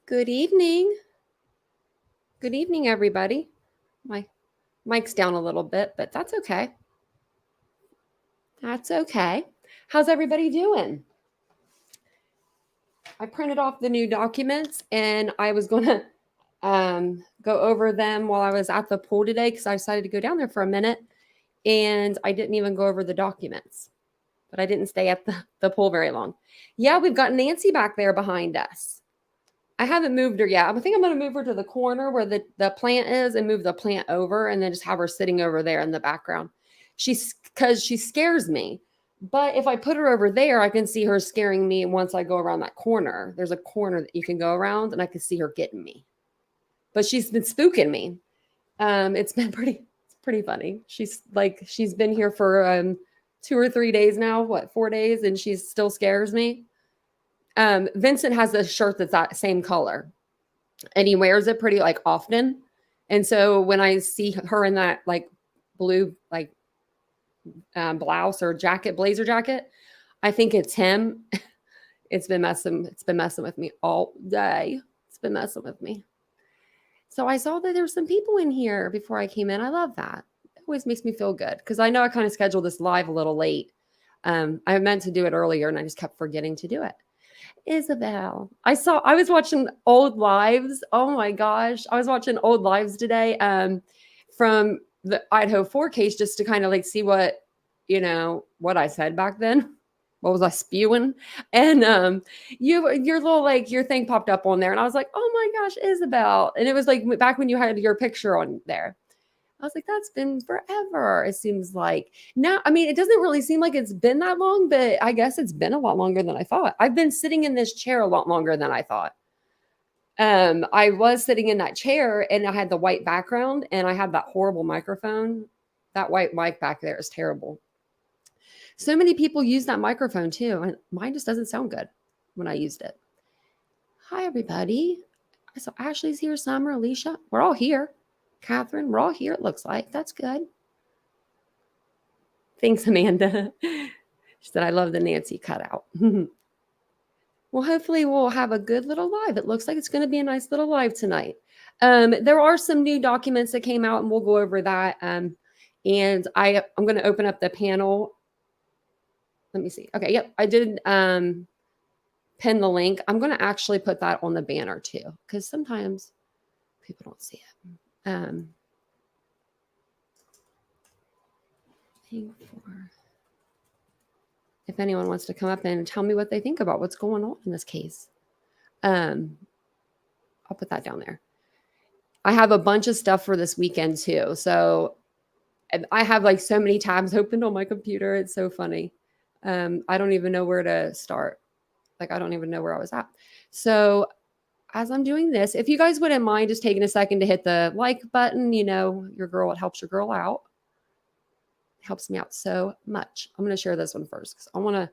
Good evening. Good evening, everybody. My mic's down a little bit, but that's okay. That's okay. How's everybody doing? I printed off the new documents and I was going to go over them while I was at the pool today because I decided to go down there for a minute and I didn't even go over the documents, but I didn't stay at the pool very long. Yeah, we've got Nancy back there behind us. I haven't moved her yet. I think I'm going to move her to the corner where the plant is and move the plant over and then just have her sitting over there in the background. Because she scares me. But if I put her over there, I can see her scaring me once I go around that corner. There's a corner that you can go around and I can see her getting me. But she's been spooking me. It's been pretty funny. She's been here for 2 or 3 days now, 4 days, and she still scares me. Vincent has a shirt that's that same color and he wears it pretty often. And so when I see her in that blue blouse or blazer jacket, I think it's him. It's been messing with me all day. It's been messing with me. So I saw that there's some people in here before I came in. I love that. It always makes me feel good because I know I kind of scheduled this live a little late. I meant to do it earlier and I just kept forgetting to do it. Isabel, I was watching old lives. Oh my gosh. I was watching old lives today from the Idaho 4 case just to kind of see what I said back then. What was I spewing? And your little your thing popped up on there and I was like, oh my gosh, Isabel. And it was back when you had your picture on there. I was like, that's been forever. It seems like now, I mean, it doesn't really seem like it's been that long, but I guess it's been a lot longer than I thought. I've been sitting in this chair a lot longer than I thought. I was sitting in that chair and I had the white background and I had that horrible microphone. That white mic back there is terrible. So many people use that microphone too. And mine just doesn't sound good when I used it. Hi, everybody. So Ashley's here, Summer, Alicia. We're all here. Catherine, we're all here, it looks like. That's good. Thanks, Amanda. She said, I love the Nancy cutout. Well, hopefully we'll have a good little live. It looks like it's going to be a nice little live tonight. There are some new documents that came out, and we'll go over that. And I'm going to open up the panel. Let me see. Okay, yep, I did pin the link. I'm going to actually put that on the banner too, because sometimes people don't see it. If anyone wants to come up and tell me what they think about what's going on in this case, I'll put that down there. I have a bunch of stuff for this weekend too. So I have so many tabs opened on my computer. It's so funny. I don't even know where to start. I don't even know where I was at. So as I'm doing this, if you guys wouldn't mind just taking a second to hit the like button, your girl, it helps your girl out. It helps me out so much. I'm going to share this one first because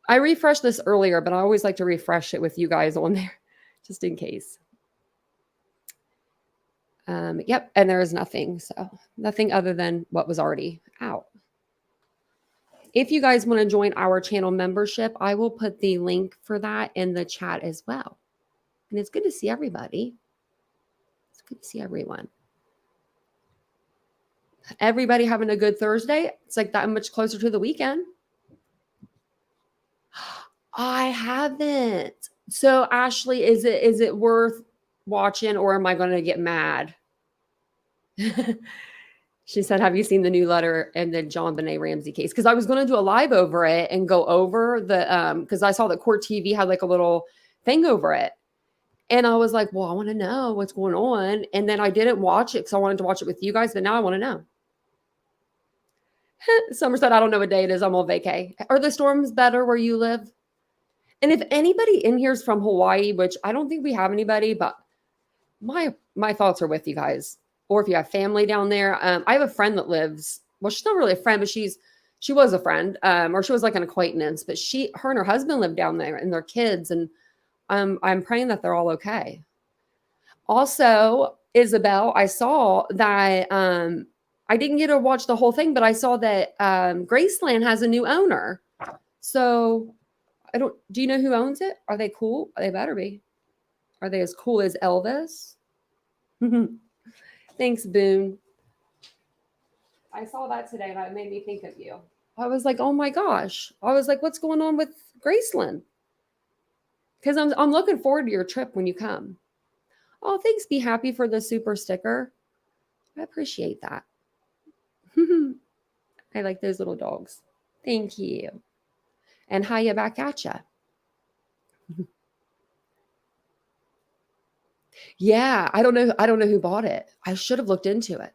I refreshed this earlier, but I always like to refresh it with you guys on there just in case. Yep. And there is nothing. So nothing other than what was already out. If you guys want to join our channel membership, I will put the link for that in the chat as well. And it's good to see everybody. It's good to see everyone. Everybody having a good Thursday. It's that much closer to the weekend. I haven't. So Ashley, is it worth watching or am I going to get mad? She said, have you seen the new letter and the John Benet Ramsey case? Because I was going to do a live over it and go over the because I saw that Court TV had a little thing over it. And I was like, well, I want to know what's going on. And then I didn't watch it because I wanted to watch it with you guys, but now I want to know. Summer said, I don't know what day it is. I'm on vacay. Are the storms better where you live? And if anybody in here is from Hawaii, which I don't think we have anybody, but my thoughts are with you guys. Or if you have family down there. I have a friend that lives, well, she's not really a friend, but she was a friend, or she was an acquaintance, but her and her husband live down there and their kids. And I'm praying that they're all okay. Also, Isabel, I saw that I didn't get to watch the whole thing, but I saw that Graceland has a new owner. So do you know who owns it? Are they cool? They better be. Are they as cool as Elvis? Thanks, Boone. I saw that today and it made me think of you. I was like, oh my gosh. I was like, what's going on with Graceland? Because I'm looking forward to your trip when you come. Oh, thanks. Be happy for the super sticker. I appreciate that. I like those little dogs. Thank you. And hiya back at ya. Yeah, I don't know. I don't know who bought it. I should have looked into it.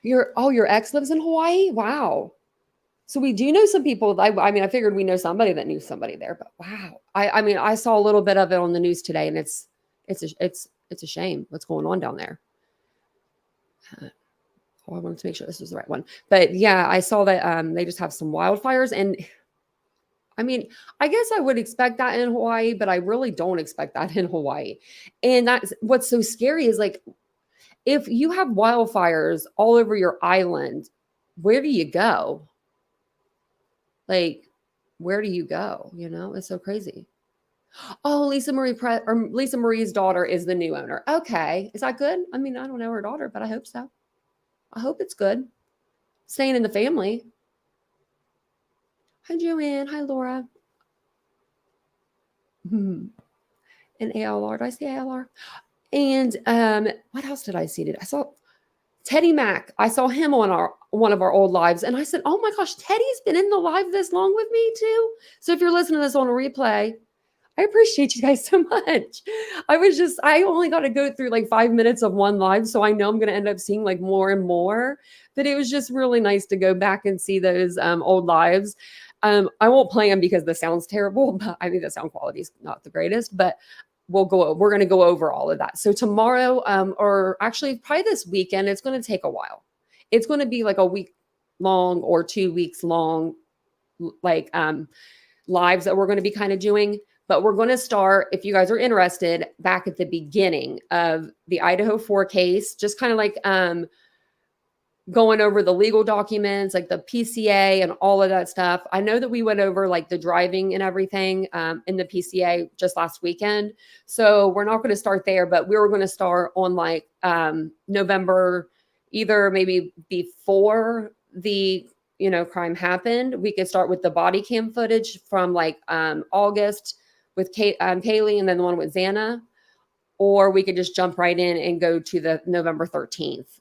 Your ex lives in Hawaii? Wow. So we do know some people. I mean, I figured we know somebody that knew somebody there, but wow. I mean, I saw a little bit of it on the news today, and it's a shame what's going on down there. I wanted to make sure this was the right one, but yeah, I saw that they just have some wildfires, and I mean, I guess I would expect that in Hawaii, but I really don't expect that in Hawaii. And that's what's so scary is like if you have wildfires all over your island, where do you go? Like, where do you go? You know, it's so crazy. Oh, Lisa Marie's daughter is the new owner. Okay. Is that good? I mean, I don't know her daughter, but I hope so. I hope it's good. Staying in the family. Hi, Joanne. Hi, Laura. And ALR. Did I see ALR? And what else did I see? I saw Teddy Mack. I saw him on one of our old lives, and I said, "Oh my gosh, Teddy's been in the live this long with me too." So if you're listening to this on a replay, I appreciate you guys so much. I only got to go through like 5 minutes of one live, so I know I'm going to end up seeing like more and more. But it was just really nice to go back and see those old lives. I won't play them because the sound's terrible, but I think the sound quality is not the greatest. But we're going to go over all of that. So tomorrow, or actually probably this weekend, it's going to take a while. It's going to be like a week long or 2 weeks long, like lives that we're going to be kind of doing. But we're going to start, if you guys are interested, back at the beginning of the Idaho 4 case, just kind of like going over the legal documents, like the PCA and all of that stuff. I know that we went over like the driving and everything in the PCA just last weekend. So we're not going to start there, but we were going to start on like November, either maybe before the crime happened. We could start with the body cam footage from like August with Kaylee, and then the one with Xana, or we could just jump right in and go to the November 13th.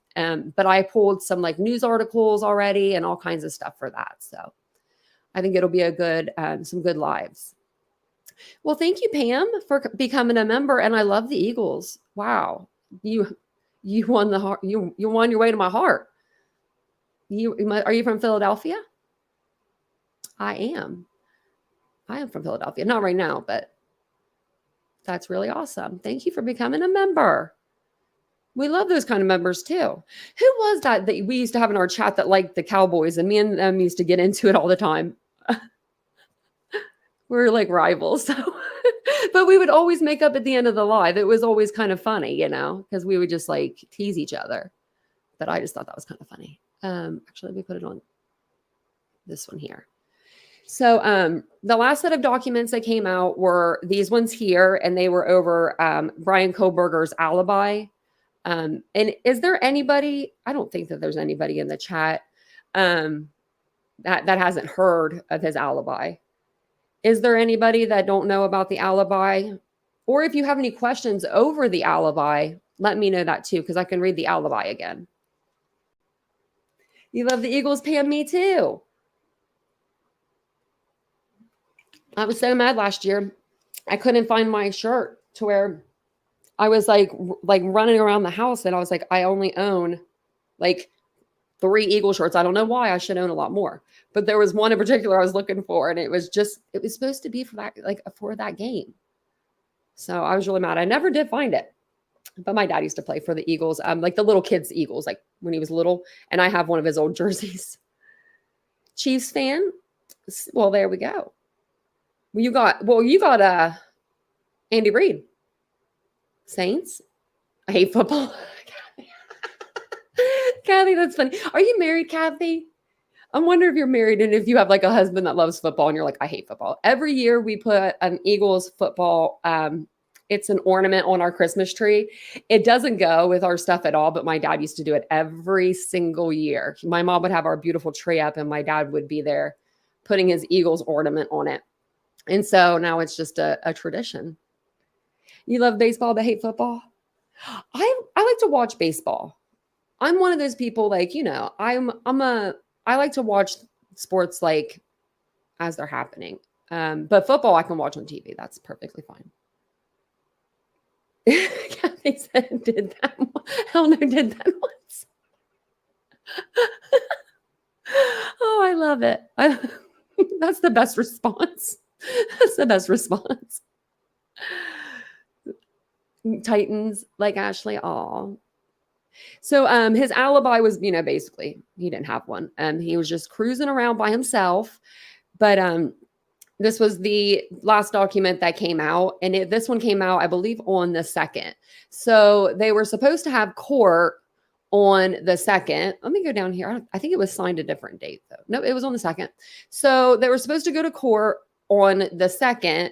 But I pulled some like news articles already and all kinds of stuff for that. So I think it'll be a good, some good lives. Well, thank you, Pam, for becoming a member. And I love the Eagles. Wow. You won the heart. You won your way to my heart. Are you from Philadelphia? I am from Philadelphia. Not right now, but that's really awesome. Thank you for becoming a member. We love those kind of members too. Who was that we used to have in our chat that liked the Cowboys, and me and them used to get into it all the time? We're like rivals. So. But we would always make up at the end of the live. It was always kind of funny, because we would just like tease each other. But I just thought that was kind of funny. Actually, let me put it on this one here. So the last set of documents that came out were these ones here, and they were over Brian Koberger's alibi. And is there anybody? I don't think that there's anybody in the chat that hasn't heard of his alibi. Is there anybody that don't know about the alibi? Or if you have any questions over the alibi, let me know that too, because I can read the alibi again. You love the Eagles, Pam? Me too. I was so mad last year. I couldn't find my shirt to wear. I was like running around the house, and I was like, I only own like 3 Eagle shirts. I don't know why. I should own a lot more. But there was one in particular I was looking for, and it was supposed to be for that game. So I was really mad. I never did find it. But my dad used to play for the Eagles, like the little kids' Eagles, like when he was little. And I have one of his old jerseys. Chiefs fan? Well, there we go. You got Andy Reid. Saints? I hate football. Kathy, that's funny. Are you married, Kathy? I'm wondering if you're married and if you have like a husband that loves football and you're like, I hate football. Every year we put an Eagles football, it's an ornament on our Christmas tree. It doesn't go with our stuff at all, but my dad used to do it every single year. My mom would have our beautiful tree up and my dad would be there putting his Eagles ornament on it. And so now it's just a tradition. You love baseball but hate football? I like to watch baseball. I'm one of those people like, I like to watch sports like as they're happening. But football I can watch on TV. That's perfectly fine. Kathy said, did that one. Hell no, did that once. Oh, I love it. That's the best response. That's the best response. Titans like Ashley. Oh. So his alibi was, basically he didn't have one. He was just cruising around by himself. But this was the last document that came out. And this one came out, I believe, on the 2nd. So they were supposed to have court on the 2nd. Let me go down here. I think it was signed a different date, though. No, it was on the 2nd. So they were supposed to go to court on the 2nd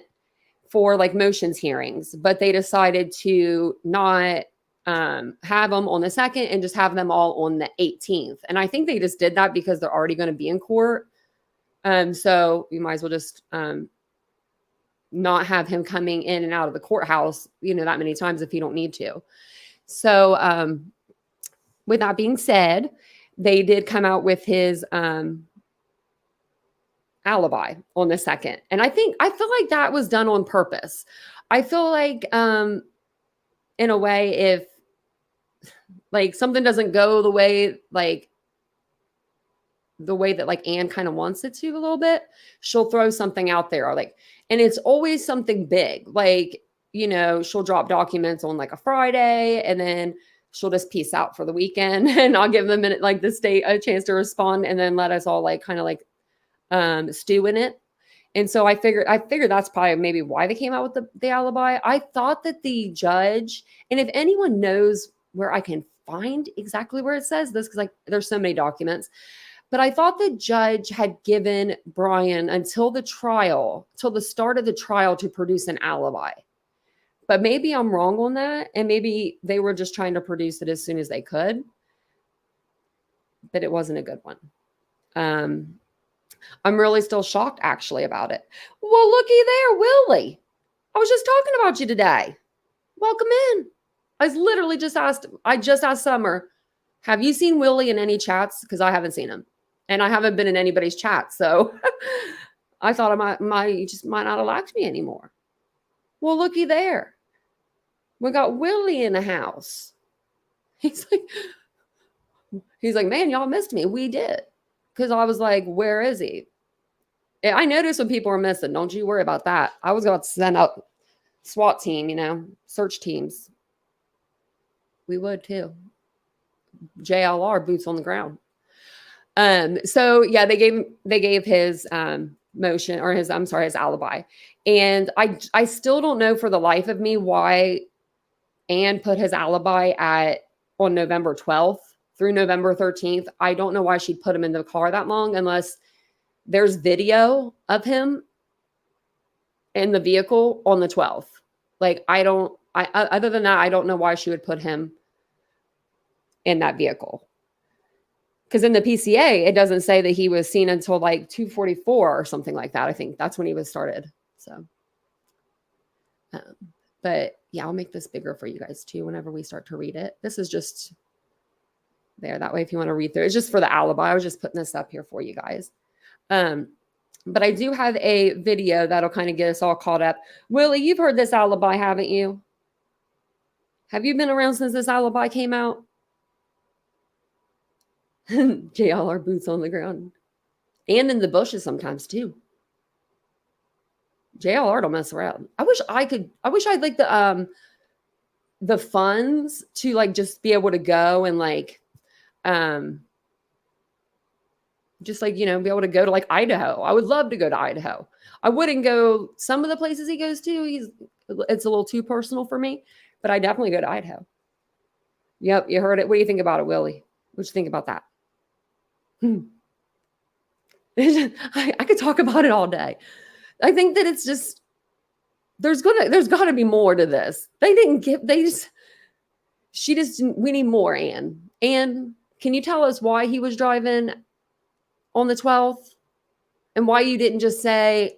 for like motions hearings, but they decided to not have them on the 2nd and just have them all on the 18th. And I think they just did that because they're already going to be in court. So you might as well just not have him coming in and out of the courthouse, that many times if you don't need to. So with that being said, they did come out with his alibi on the 2nd. And I feel like that was done on purpose. I feel like in a way, if like something doesn't go the way that like Anne kind of wants it to a little bit, she'll throw something out there and it's always something big. Like, she'll drop documents on like a Friday and then she'll just peace out for the weekend and I'll give them the state a chance to respond and then let us all stew in it. And so I figured that's probably maybe why they came out with the alibi. I thought that the judge, and if anyone knows where I can find exactly where it says this, because there's so many documents, but I thought the judge had given Brian until the start of the trial to produce an alibi. But maybe I'm wrong on that. And maybe they were just trying to produce it as soon as they could. But it wasn't a good one. I'm really still shocked actually about it. Well, looky there, Willie. I was just talking about you today. Welcome in. I just asked Summer, have you seen Willie in any chats? Because I haven't seen him. And I haven't been in anybody's chat. So I thought he just might not have liked me anymore. Well, looky there. We got Willie in the house. He's like, man, y'all missed me. We did. Because I was like, where is he? I noticed when people are missing. Don't you worry about that. I was going to send out SWAT team, search teams. We would too. JLR, boots on the ground. So yeah, they gave his motion or his alibi. And I still don't know for the life of me why Anne put his alibi on November 12th through November 13th. I don't know why she'd put him in the car that long unless there's video of him in the vehicle on the 12th. Other than that, I don't know why she would put him in that vehicle. Because in the PCA, it doesn't say that he was seen until 2:44 or something like that. I think that's when he was started. So, but yeah, I'll make this bigger for you guys too whenever we start to read it. This is just there. That way, if you want to read through, it's just for the alibi. I was just putting this up here for you guys. But I do have a video that'll kind of get us all caught up. Willie, you've heard this alibi, haven't you? Have you been around since this alibi came out? JLR boots on the ground. And in the bushes sometimes too. JLR don't mess around. I wish I'd like the funds to just be able to go and just be able to go to Idaho. I would love to go to Idaho. I wouldn't go some of the places he goes to. It's a little too personal for me, but I definitely go to Idaho. Yep. You heard it. What do you think about it, Willie? What do you think about that? I could talk about it all day. I think that it's just there's got to be more to this. They didn't give they just she just we need more. Anne, can you tell us why he was driving on the 12th and why you didn't just say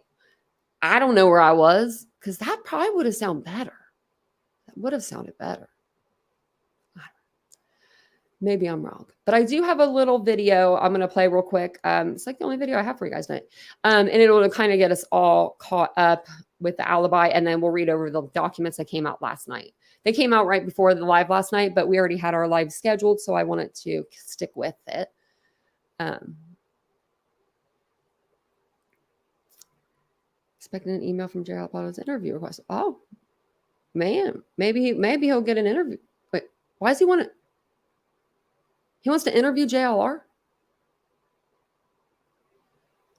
I don't know where I was? Because that probably would have sounded better. That would have sounded better. Maybe I'm wrong, but I do have a little video I'm going to play real quick. It's like the only video I have for you guys tonight. And it'll kind of get us all caught up with the alibi. And then we'll read over the documents that came out last night. They came out right before the live last night, but we already had our live scheduled. So I wanted to stick with it. Expecting an email from Gerald about his interview request. Oh, man, maybe he'll get an interview. Wait, why does he want to? He wants to interview JLR?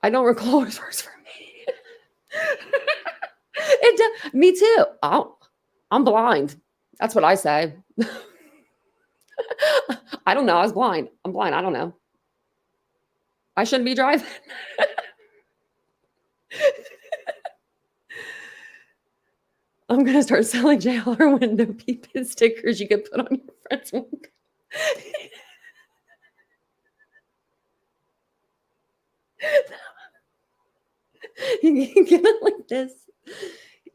I don't recall his works for me. Me too. I'm blind. That's what I say. I don't know. I was blind. I'm blind. I don't know. I shouldn't be driving. I'm going to start selling JLR window peeping stickers you can put on your friend's window. You can get it like this.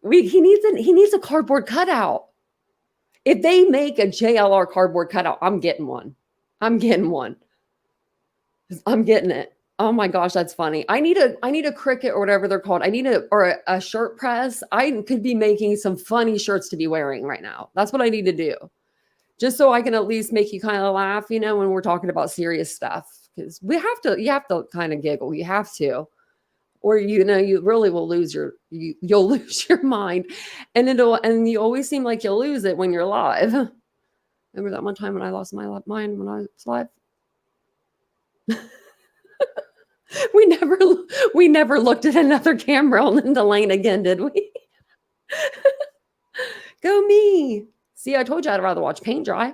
He needs a cardboard cutout. If they make a JLR cardboard cutout, I'm getting one. I'm getting it. Oh my gosh, that's funny. I need a Cricut or whatever they're called. I need a shirt press. I could be making some funny shirts to be wearing right now. That's what I need to do. Just so I can at least make you kind of laugh, when we're talking about serious stuff. Because you have to kind of giggle. You have to. Or you really will lose you'll lose your mind. And you always seem like you'll lose it when you're live. Remember that one time when I lost my mind when I was live? We never looked at another camera on Linda Lane again, did we? Go me. See, I told you I'd rather watch paint dry.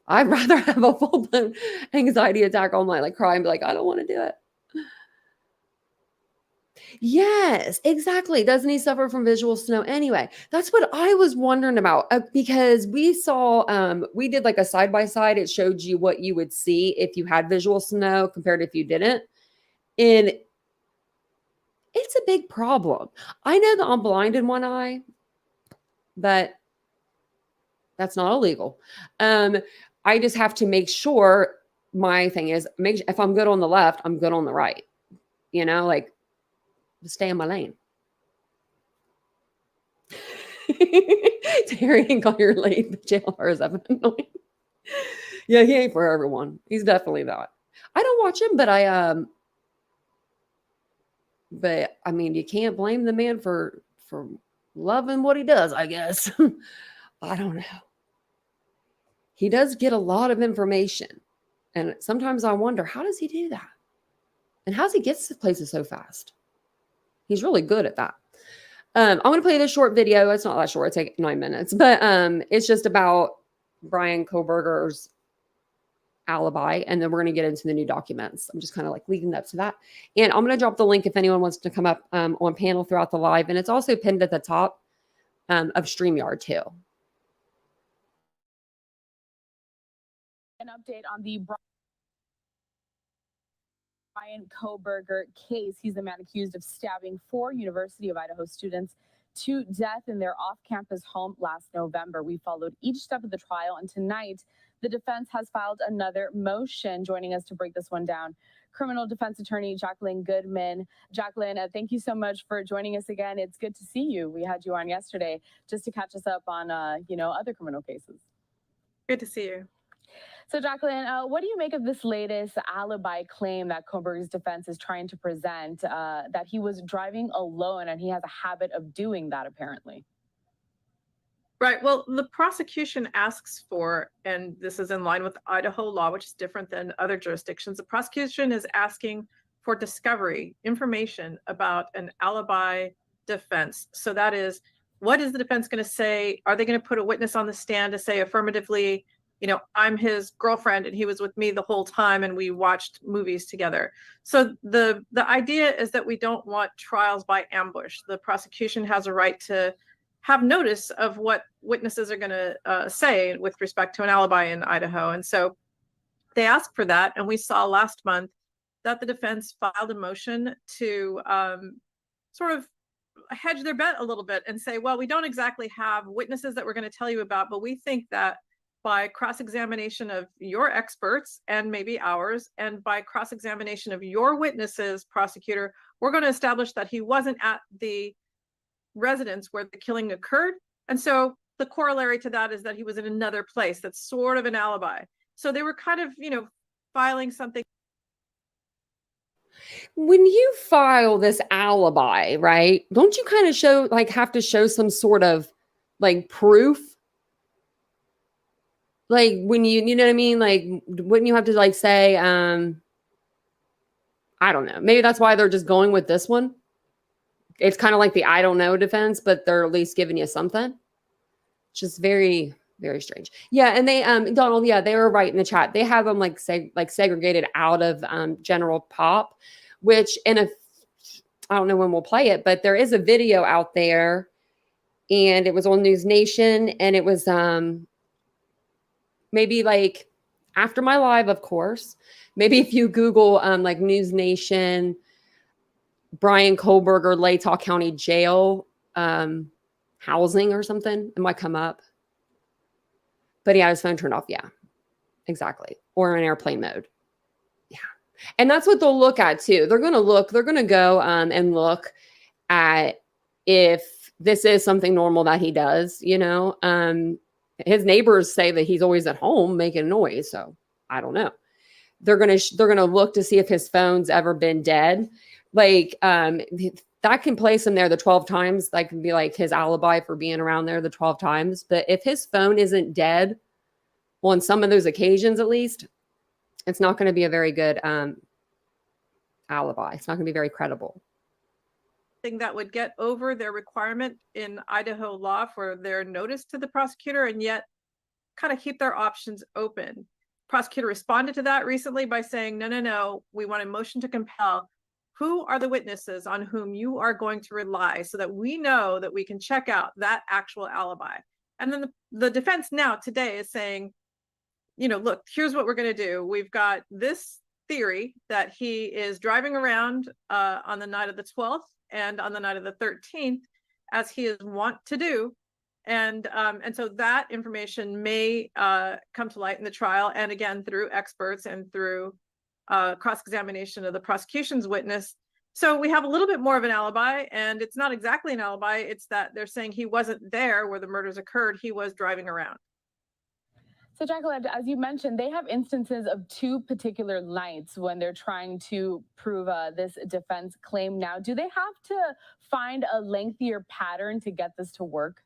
I'd rather have a full-blown anxiety attack all night, like cry and be like, I don't want to do it. Yes, exactly. Doesn't he suffer from visual snow anyway? That's what I was wondering about because we saw, we did like a side-by-side. It showed you what you would see if you had visual snow compared to if you didn't. And it's a big problem. I know that I'm blind in one eye, but that's not illegal. I just have to make sure my thing is if I'm good on the left, I'm good on the right. Like stay in my lane. Terry ain't call your lane, but JLR is up annoying. Yeah, he ain't for everyone. He's definitely not. I don't watch him, but I mean, you can't blame the man for loving what he does, I guess. I don't know. He does get a lot of information. And sometimes I wonder, how does he do that? And how does he get to places so fast? He's really good at that. I'm going to play this short video. It's not that short. It's like 9 minutes. But it's just about Bryan Kohberger's alibi. And then we're going to get into the new documents. I'm just kind of like leading up to that. And I'm going to drop the link if anyone wants to come up on panel throughout the live. And it's also pinned at the top of StreamYard too. An update on the Bryan Kohberger case. He's the man accused of stabbing 4 University of Idaho students to death in their off-campus home last November. We followed each step of the trial, and tonight the defense has filed another motion. Joining us to break this one down, criminal defense attorney Jacqueline Goodman. Jacqueline, thank you so much for joining us again. It's good to see you. We had you on yesterday just to catch us up on other criminal cases. Good to see you. So, Jacqueline, what do you make of this latest alibi claim that Kohberger's defense is trying to present, that he was driving alone and he has a habit of doing that, apparently? Right. Well, the prosecution asks for, and this is in line with Idaho law, which is different than other jurisdictions, the prosecution is asking for discovery, information about an alibi defense. So that is, what is the defense going to say? Are they going to put a witness on the stand to say affirmatively, I'm his girlfriend and he was with me the whole time and we watched movies together. So the idea is that we don't want trials by ambush. The prosecution has a right to have notice of what witnesses are going to say with respect to an alibi in Idaho. And so they asked for that. And we saw last month that the defense filed a motion to sort of hedge their bet a little bit and say, well, we don't exactly have witnesses that we're going to tell you about, but we think that by cross-examination of your experts and maybe ours, and by cross-examination of your witnesses, prosecutor, we're going to establish that he wasn't at the residence where the killing occurred. And so the corollary to that is that he was in another place. That's sort of an alibi. So they were kind of, filing something. When you file this alibi, right, don't you kind of have to show some sort of proof? When you know what I mean? Wouldn't you have to say, I don't know. Maybe that's why they're just going with this one. It's kind of like the I don't know defense, but they're at least giving you something. It's just very, very strange. Yeah, and they Donald, yeah, they were right in the chat. They have them segregated out of general pop, which I don't know when we'll play it, but there is a video out there, and it was on News Nation, and it was maybe after my live, of course. Maybe if you Google News Nation, Brian Kohlberger, Latah County Jail housing or something, it might come up. But he had his phone turned off. Yeah, exactly. Or in airplane mode. Yeah. And that's what they'll look at too. They're going to go and look at if this is something normal that he does, his neighbors say that he's always at home making noise. So I don't know. They're going to look to see if his phone's ever been dead. That can place him there the 12 times. That can be his alibi for being around there the 12 times. But if his phone isn't dead on some of those occasions, at least, it's not going to be a very good alibi. It's not going to be very credible. Thing that would get over their requirement in Idaho law for their notice to the prosecutor and yet kind of keep their options open. Prosecutor responded to that recently by saying, no, we want a motion to compel. Who are the witnesses on whom you are going to rely so that we know that we can check out that actual alibi? And then the defense now today is saying, look, here's what we're going to do. We've got this theory that he is driving around on the night of the 12th and on the night of the 13th, as he is wont to do. And so that information may come to light in the trial, and again, through experts and through cross-examination of the prosecution's witness. So we have a little bit more of an alibi, and it's not exactly an alibi. It's that they're saying he wasn't there where the murders occurred. He was driving around. So, Jacqueline, as you mentioned, they have instances of two particular nights when they're trying to prove this defense claim. Now, do they have to find a lengthier pattern to get this to work?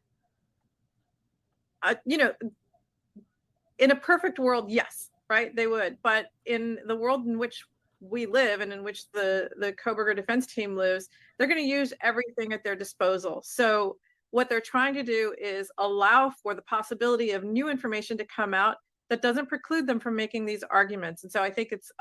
In a perfect world, yes, right? They would. But in the world in which we live and in which the Kohlberger defense team lives, they're going to use everything at their disposal. So what they're trying to do is allow for the possibility of new information to come out that doesn't preclude them from making these arguments. And so I think it's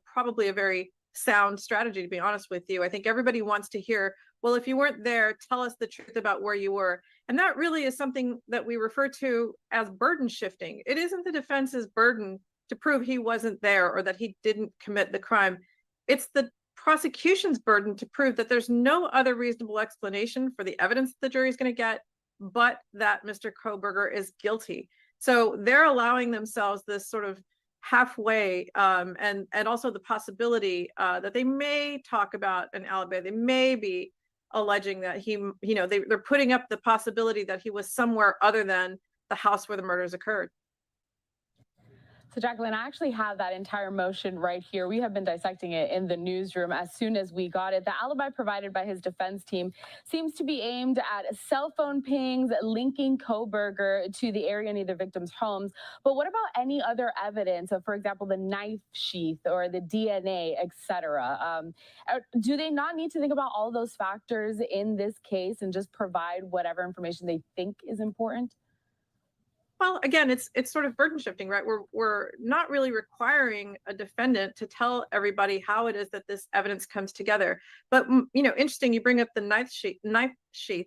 probably a very sound strategy, to be honest with you. I think everybody wants to hear, well, if you weren't there, tell us the truth about where you were. And that really is something that we refer to as burden shifting. It isn't the defense's burden to prove he wasn't there or that he didn't commit the crime. It's the prosecution's burden to prove that there's no other reasonable explanation for the evidence the jury is going to get, but that Mr. Kohlberger is guilty. So they're allowing themselves this sort of halfway, and also the possibility that they may talk about an alibi. They may be alleging that they're putting up the possibility that he was somewhere other than the house where the murders occurred. So, Jacqueline, I actually have that entire motion right here. We have been dissecting it in the newsroom as soon as we got it. The alibi provided by his defense team seems to be aimed at cell phone pings linking Kohlberger to the area near the victims' homes. But what about any other evidence of, for example, the knife sheath or the DNA, etc.? Do they not need to think about all those factors in this case and just provide whatever information they think is important? Well, again, it's sort of burden shifting, right? We're not really requiring a defendant to tell everybody how it is that this evidence comes together. But interesting, you bring up the knife sheath.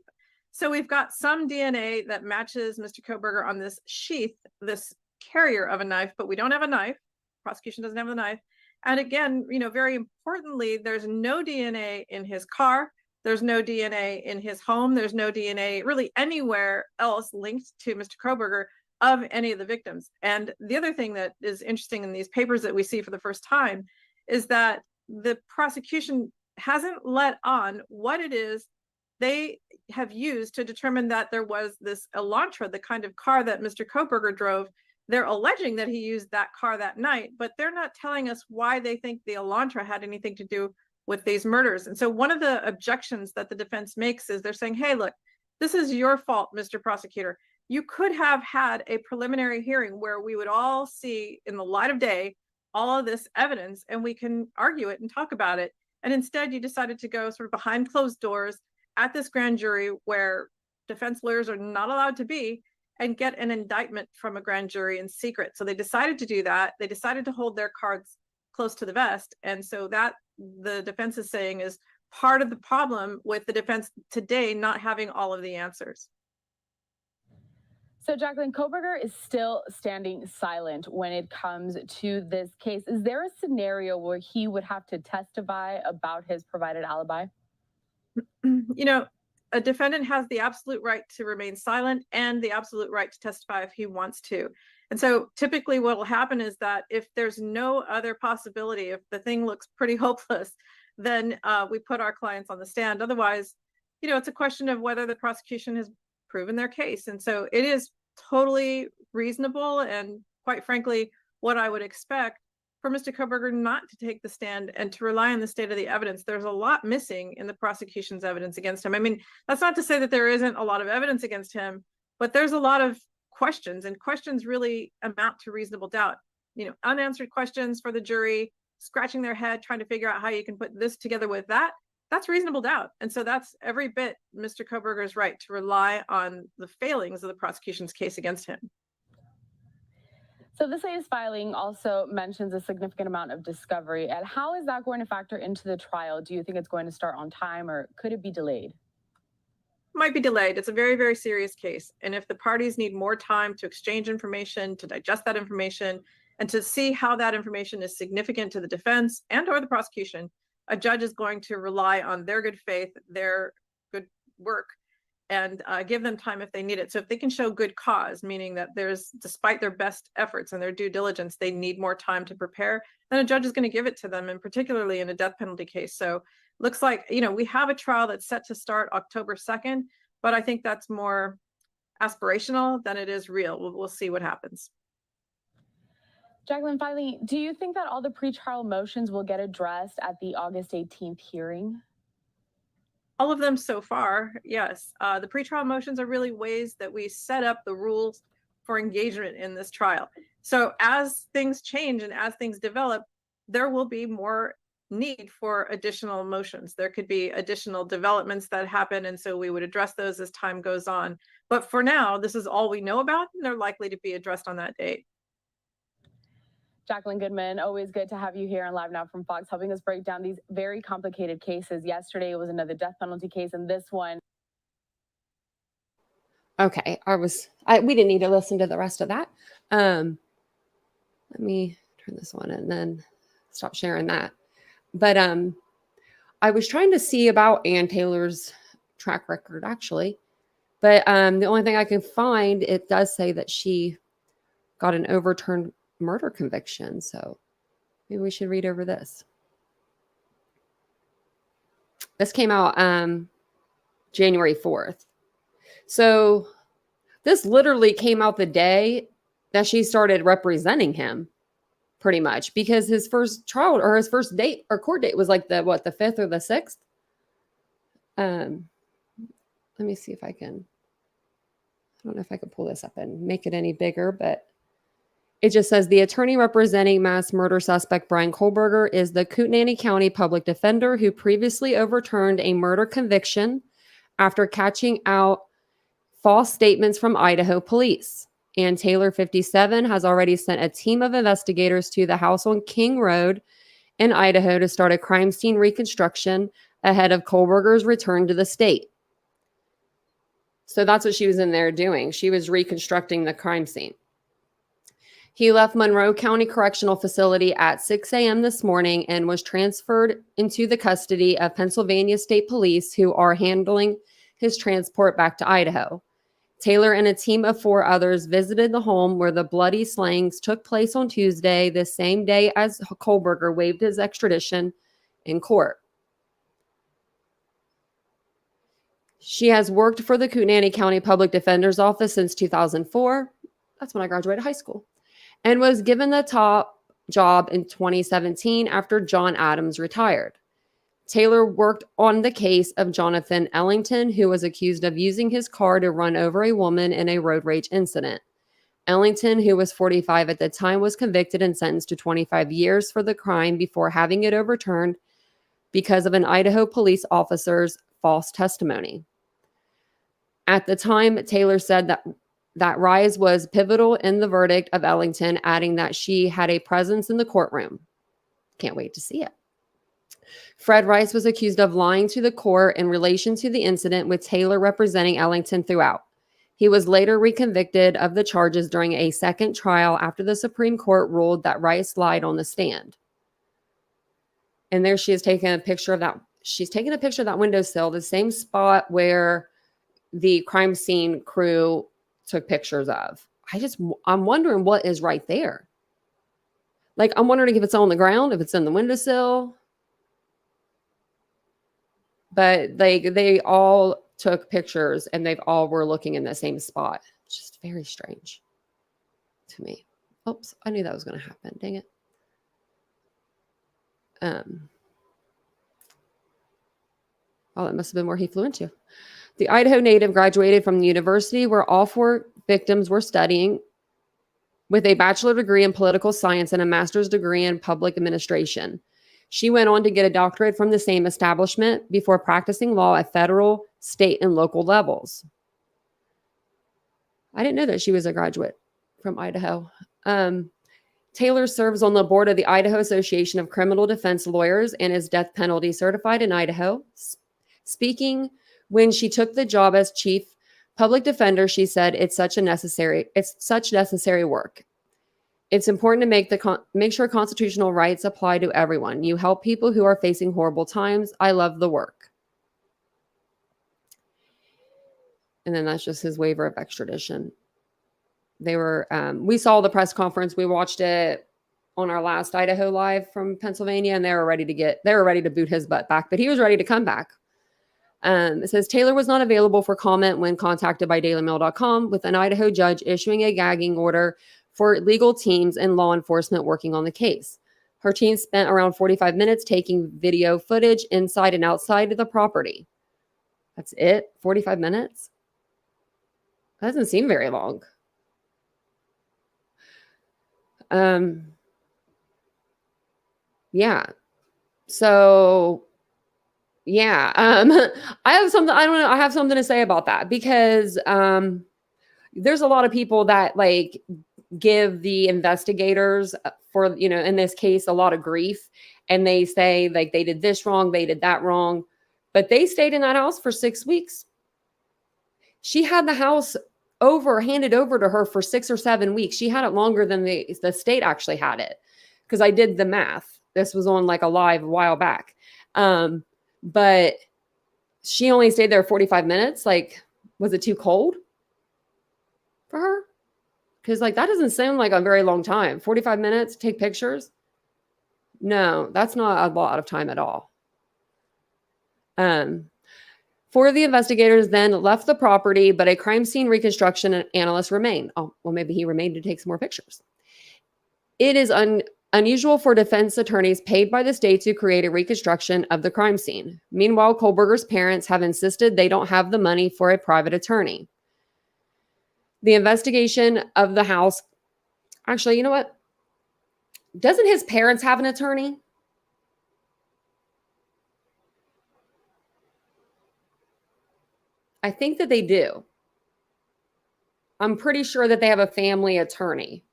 So we've got some DNA that matches Mr. Koberger on this sheath, this carrier of a knife, but we don't have a knife. Prosecution doesn't have the knife. And again, very importantly, there's no DNA in his car. There's no DNA in his home. There's no DNA really anywhere else linked to Mr. Koberger of any of the victims. And the other thing that is interesting in these papers that we see for the first time is that the prosecution hasn't let on what it is they have used to determine that there was this Elantra, the kind of car that Mr. Koberger drove. They're alleging that he used that car that night, but they're not telling us why they think the Elantra had anything to do with these murders. And so one of the objections that the defense makes is they're saying, hey, look, this is your fault, Mr. Prosecutor. You could have had a preliminary hearing where we would all see in the light of day all of this evidence and we can argue it and talk about it. And instead, you decided to go sort of behind closed doors at this grand jury where defense lawyers are not allowed to be and get an indictment from a grand jury in secret. So they decided to do that. They decided to hold their cards close to the vest. And so that the defense is saying is part of the problem with the defense today not having all of the answers. So Jacqueline, Koberger is still standing silent when it comes to this case. Is there a scenario where he would have to testify about his provided alibi? A defendant has the absolute right to remain silent and the absolute right to testify if he wants to. And so typically what will happen is that if there's no other possibility, if the thing looks pretty hopeless, then we put our clients on the stand. Otherwise, it's a question of whether the prosecution has proven their case. And so it is totally reasonable and quite frankly, what I would expect for Mr. Koberger not to take the stand and to rely on the state of the evidence. There's a lot missing in the prosecution's evidence against him. I mean, that's not to say that there isn't a lot of evidence against him, but there's a lot of questions, and questions really amount to reasonable doubt. Unanswered questions for the jury, scratching their head, trying to figure out how you can put this together with that. That's reasonable doubt. And so that's every bit Mr. Koberger's right to rely on the failings of the prosecution's case against him. So this latest filing also mentions a significant amount of discovery. And how is that going to factor into the trial? Do you think it's going to start on time or could it be delayed? Might be delayed. It's a very, very serious case. And if the parties need more time to exchange information, to digest that information, and to see how that information is significant to the defense and or the prosecution, a judge is going to rely on their good faith, their good work, and give them time if they need it. So if they can show good cause, meaning that despite their best efforts and their due diligence, they need more time to prepare, then a judge is going to give it to them, and particularly in a death penalty case. So looks like, we have a trial that's set to start October 2nd, but I think that's more aspirational than it is real. We'll see what happens. Jacqueline, finally, do you think that all the pretrial motions will get addressed at the August 18th hearing? All of them so far, yes. The pretrial motions are really ways that we set up the rules for engagement in this trial. So as things change and as things develop, there will be more need for additional motions. There could be additional developments that happen, and so we would address those as time goes on. But for now, this is all we know about, and they're likely to be addressed on that date. Jacqueline Goodman, always good to have you here on Live Now from Fox, helping us break down these very complicated cases. Yesterday was another death penalty case, and this one. Okay, we didn't need to listen to the rest of that. Let me turn this one and then stop sharing that. But I was trying to see about Ann Taylor's track record, actually. But the only thing I can find, it does say that she got an overturned murder conviction. So maybe we should read over this. This came out January 4th. So this literally came out the day that she started representing him, pretty much, because his first trial or his first date or court date was like the 5th or the 6th. Let me see if I can. I don't know if I could pull this up and make it any bigger, but it just says the attorney representing mass murder suspect Brian Koberger is the Kootenai County public defender who previously overturned a murder conviction after catching out false statements from Idaho police. and Taylor, 57, has already sent a team of investigators to the house on King Road in Idaho to start a crime scene reconstruction ahead of Kohlberger's return to the state. So that's what she was in there doing. She was reconstructing the crime scene. He left Monroe County Correctional Facility at 6 a.m. this morning and was transferred into the custody of Pennsylvania State Police, who are handling his transport back to Idaho. Taylor and a team of 4 others visited the home where the bloody slayings took place on Tuesday, the same day as Kohlberger waived his extradition in court. She has worked for the Kootenai County Public Defender's Office since 2004. That's when I graduated high school. And was given the top job in 2017 after John Adams retired. Taylor worked on the case of Jonathan Ellington, who was accused of using his car to run over a woman in a road rage incident. Ellington, who was 45 at the time, was convicted and sentenced to 25 years for the crime before having it overturned because of an Idaho police officer's false testimony. At the time, Taylor said that Rice was pivotal in the verdict of Ellington, adding that she had a presence in the courtroom. Can't wait to see it. Fred Rice was accused of lying to the court in relation to the incident, with Taylor representing Ellington throughout. He was later reconvicted of the charges during a second trial after the Supreme Court ruled that Rice lied on the stand. And there she is taking a picture of that. She's taking a picture of that windowsill, the same spot where the crime scene crew took pictures of. I'm wondering what is right there. Like, I'm wondering if it's on the ground, if it's in the windowsill. But they all took pictures and they all were looking in the same spot. It's just very strange to me. Oops, I knew that was going to happen. Dang it. Oh, that must have been where he flew into. The Idaho native graduated from the university where all 4 victims were studying, with a bachelor degree in political science and a master's degree in public administration. She went on to get a doctorate from the same establishment before practicing law at federal, state, and local levels. I didn't know that she was a graduate from Idaho. Taylor serves on the board of the Idaho Association of Criminal Defense Lawyers and is death penalty certified in Idaho. Speaking when she took the job as chief public defender, she said, it's such necessary work. It's important to make sure constitutional rights apply to everyone. You help people who are facing horrible times. I love the work. And then that's just his waiver of extradition. They were, we saw the press conference. We watched it on our last Idaho Live from Pennsylvania, and they were ready to boot his butt back, but he was ready to come back. It says Taylor was not available for comment when contacted by dailymail.com, with an Idaho judge issuing a gagging order for legal teams and law enforcement working on the case. Her team spent around 45 minutes taking video footage inside and outside of the property. That's it? 45 minutes? That doesn't seem very long. Yeah. So, yeah. I have something, I don't know, I have something to say about that because there's a lot of people that like give the investigators for, in this case, a lot of grief. And they say like they did this wrong, they did that wrong, but they stayed in that house for 6 weeks. She had the house handed over to her for 6 or 7 weeks. She had it longer than the state actually had it. Because I did the math. This was on like a live a while back. But she only stayed there 45 minutes. Like, was it too cold for her? Because like that doesn't sound like a very long time. 45 minutes, take pictures. No, that's not a lot of time at all. 4 of the investigators then left the property, but a crime scene reconstruction analyst remained. Oh, well, maybe he remained to take some more pictures. It is unusual for defense attorneys paid by the state to create a reconstruction of the crime scene. Meanwhile, Kohlberger's parents have insisted they don't have the money for a private attorney. The investigation of the house, actually, you know what? Doesn't his parents have an attorney? I think that they do. I'm pretty sure that they have a family attorney.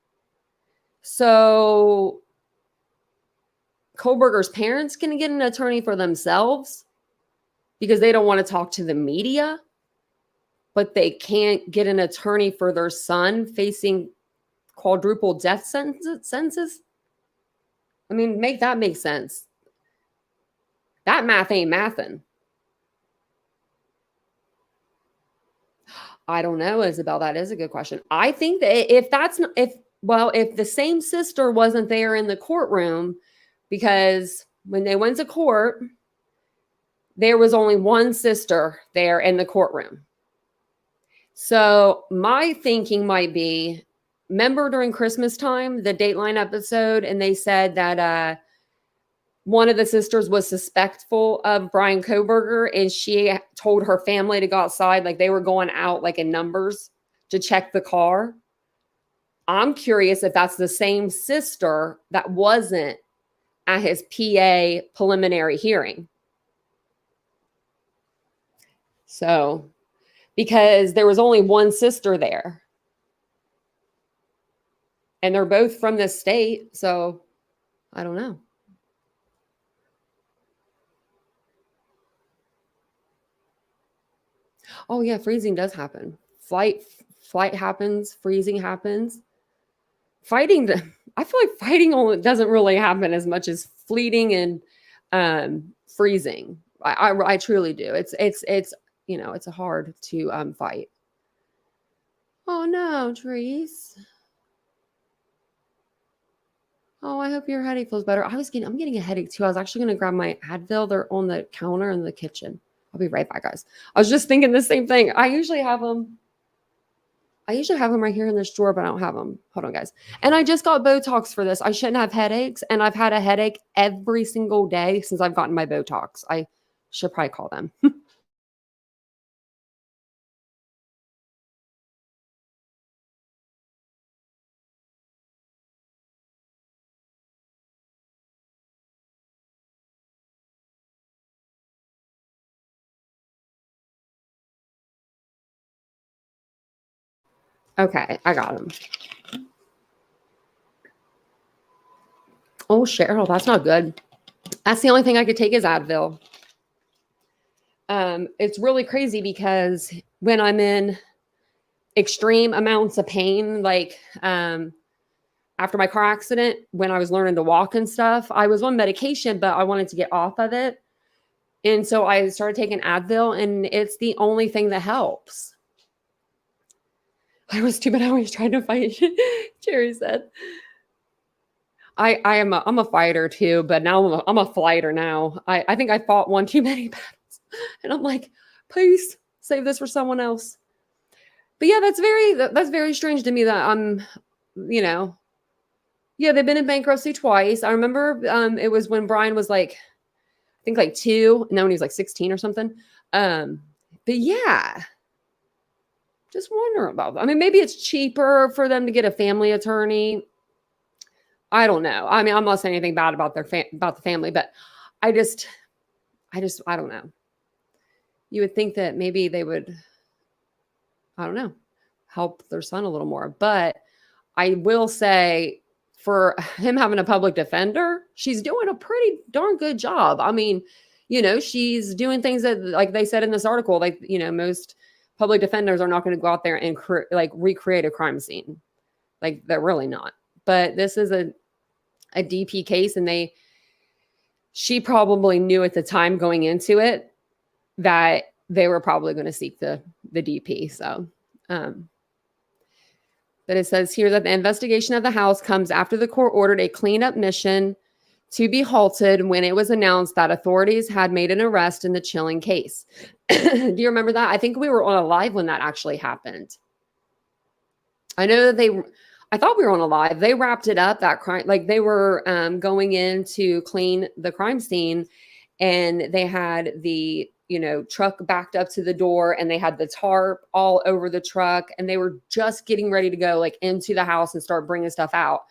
So Kohlberger's parents can get an attorney for themselves because they don't want to talk to the media, but they can't get an attorney for their son facing quadruple death sentences. I mean, make that make sense. That math ain't mathin'. I don't know, Isabel. That is a good question. I think that if the same sister wasn't there in the courtroom, because when they went to court, there was only one sister there in the courtroom. So my thinking might be, remember during Christmas time, the Dateline episode, and they said that one of the sisters was suspectful of Brian Kohlberger, and she told her family to go outside, like they were going out like in numbers to check the car. I'm curious if that's the same sister that wasn't at his PA preliminary hearing. So, because there was only one sister there. And they're both from this state, so I don't know. Oh yeah, freezing does happen. Flight happens, freezing happens. Fighting, I feel like fighting only doesn't really happen as much as fleeting and freezing. I truly do. It's it's hard to fight. Oh no, Therese. Oh, I hope your headache feels better. I'm getting a headache too. I was actually going to grab my Advil. They're on the counter in the kitchen. I'll be right back, guys. I was just thinking the same thing. I usually have them right here in this drawer, but I don't have them. Hold on, guys. And I just got Botox for this. I shouldn't have headaches. And I've had a headache every single day since I've gotten my Botox. I should probably call them. Okay, I got them. Oh, Cheryl, that's not good. That's the only thing I could take is Advil. It's really crazy because when I'm in extreme amounts of pain, like after my car accident, when I was learning to walk and stuff, I was on medication, but I wanted to get off of it. And so I started taking Advil, and it's the only thing that helps. I was too bad. I was trying to fight. Jerry said, I'm a fighter too, but now I'm a flighter now. I think I fought one too many battles, and I'm like, please save this for someone else. But yeah, that's very strange to me that I'm, yeah, they've been in bankruptcy twice. I remember it was when Brian was like, I think like 2, and then when he was like 16 or something. But yeah, just wondering about that. I mean, maybe it's cheaper for them to get a family attorney. I don't know. I mean, I'm not saying anything bad about about the family, but I don't know. You would think that maybe they would, I don't know, help their son a little more. But I will say, for him having a public defender, she's doing a pretty darn good job. I mean, she's doing things that, like they said in this article, like, most public defenders are not going to go out there and recreate a crime scene. Like, they're really not. But this is a DP case, and she probably knew at the time going into it that they were probably going to seek the DP. So, but it says here that the investigation of the house comes after the court ordered a cleanup mission to be halted when it was announced that authorities had made an arrest in the chilling case. Do you remember that? I think we were on a live when that actually happened. I know that I thought we were on a live. They wrapped it up, that crime. Like, they were going in to clean the crime scene, and they had the, truck backed up to the door, and they had the tarp all over the truck, and they were just getting ready to go like into the house and start bringing stuff out.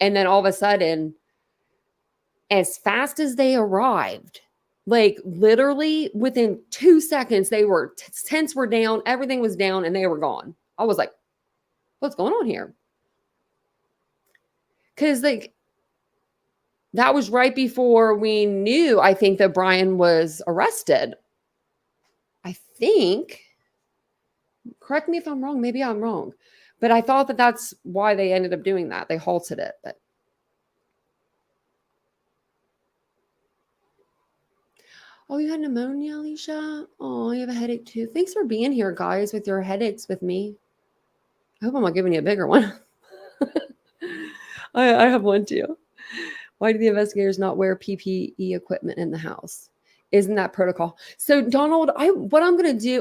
And then all of a sudden, as fast as they arrived, like literally within 2 seconds, tents were down, everything was down, and they were gone. I was like, What's going on here? Because like that was right before we knew, I think, that Brian was arrested. I think, correct me if I'm wrong, maybe I'm wrong, but I thought that that's why they ended up doing that. They halted it. But oh, you had pneumonia, Alicia? Oh, you have a headache too. Thanks for being here, guys, with your headaches with me. I hope I'm not giving you a bigger one. I have one too. Why do the investigators not wear PPE equipment in the house? Isn't that protocol? So Donald, I'm gonna do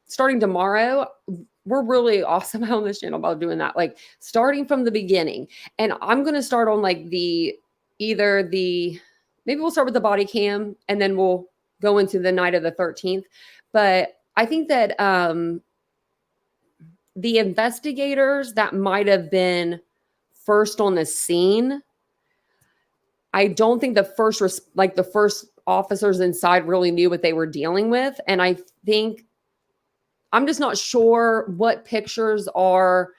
starting tomorrow. We're really awesome on this channel about doing that, like starting from the beginning. And I'm gonna start on like maybe we'll start with the body cam and then we'll go into the night of the 13th. But I think that the investigators that might have been first on the scene, I don't think the first officers inside really knew what they were dealing with. And I think, I'm just not sure what pictures are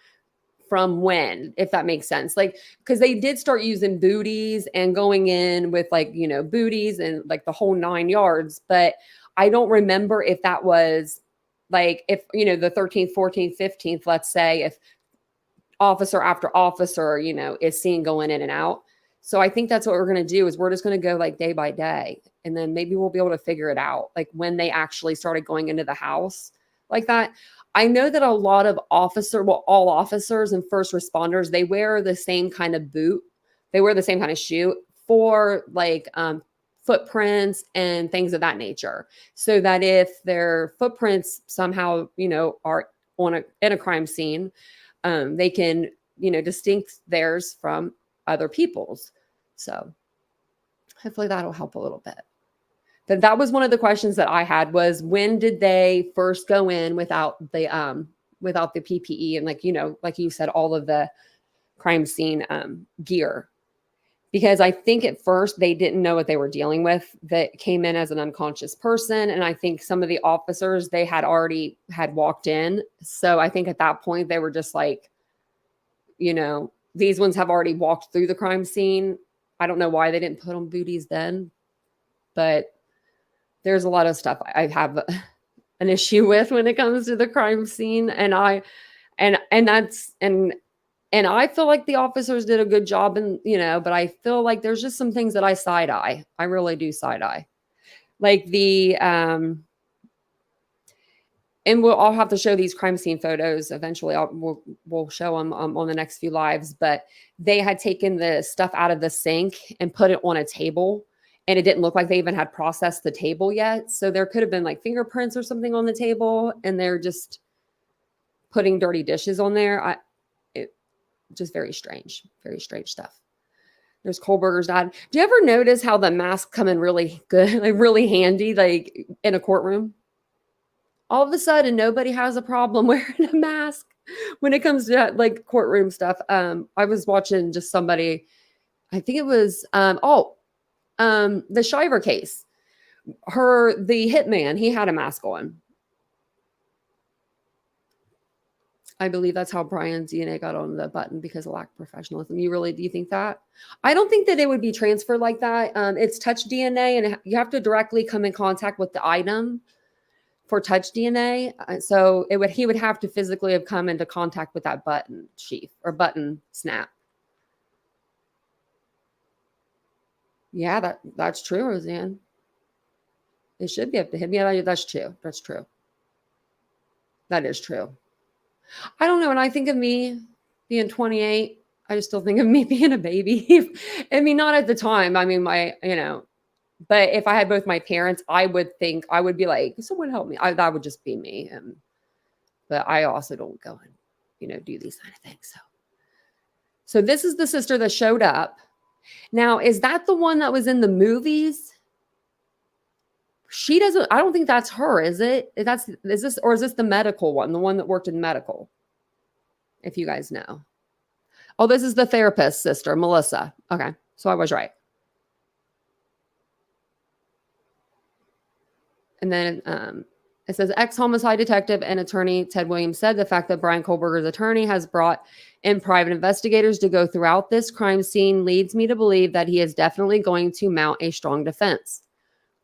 from when, if that makes sense. Like, because they did start using booties and going in with like, booties and like the whole 9 yards. But I don't remember if that was like, if, the 13th, 14th, 15th, let's say, if officer after officer, is seen going in and out. So I think that's what we're going to do, is we're just going to go like day by day. And then maybe we'll be able to figure it out, like when they actually started going into the house like that. I know that a lot of all officers and first responders, they wear the same kind of boot. They wear the same kind of shoe for like footprints and things of that nature. So that if their footprints somehow, are in a crime scene, they can, distinct theirs from other people's. So hopefully that'll help a little bit. But that was one of the questions that I had, was when did they first go in without the PPE and like you said, all of the crime scene gear? Because I think at first they didn't know what they were dealing with, that came in as an unconscious person. And I think some of the officers, they had already walked in. So I think at that point they were just like, these ones have already walked through the crime scene. I don't know why they didn't put on booties then, but there's a lot of stuff I have an issue with when it comes to the crime scene. And I feel like the officers did a good job, and but I feel like there's just some things that I side eye. I really do side eye. Like and I'll have to show these crime scene photos eventually. We'll show them on the next few lives. But they had taken the stuff out of the sink and put it on a table, and it didn't look like they even had processed the table yet. So there could have been like fingerprints or something on the table, and they're just putting dirty dishes on there. Just very strange stuff. There's Kohlberger's dad. Do you ever notice how the masks come in really good, like really handy, like in a courtroom? All of a sudden, nobody has a problem wearing a mask when it comes to like courtroom stuff. I was watching just somebody, I think it was, the Shiver case. The hitman, he had a mask on. I believe that's how Brian's DNA got on the button, because of lack of professionalism. Do you think that? I don't think that it would be transferred like that. It's touch DNA, and you have to directly come in contact with the item for touch DNA. So he would have to physically have come into contact with that button sheath or button snap. Yeah, that's true, Roseanne. It should be up to him. Yeah, that's true. That's true. That is true. I don't know. When I think of me being 28, I just still think of me being a baby. I mean, not at the time. I mean, but if I had both my parents, I would be like, someone help me. That would just be me. But I also don't go and, do these kind of things. So this is the sister that showed up. Now, is that the one that was in the movies? I don't think that's her, is it? Is this the medical one, the one that worked in medical? If you guys know. Oh, this is the therapist sister, Melissa. Okay, so I was right. And then It says ex-homicide detective and attorney Ted Williams said the fact that Brian Kohlberger's attorney has brought in private investigators to go throughout this crime scene leads me to believe that he is definitely going to mount a strong defense.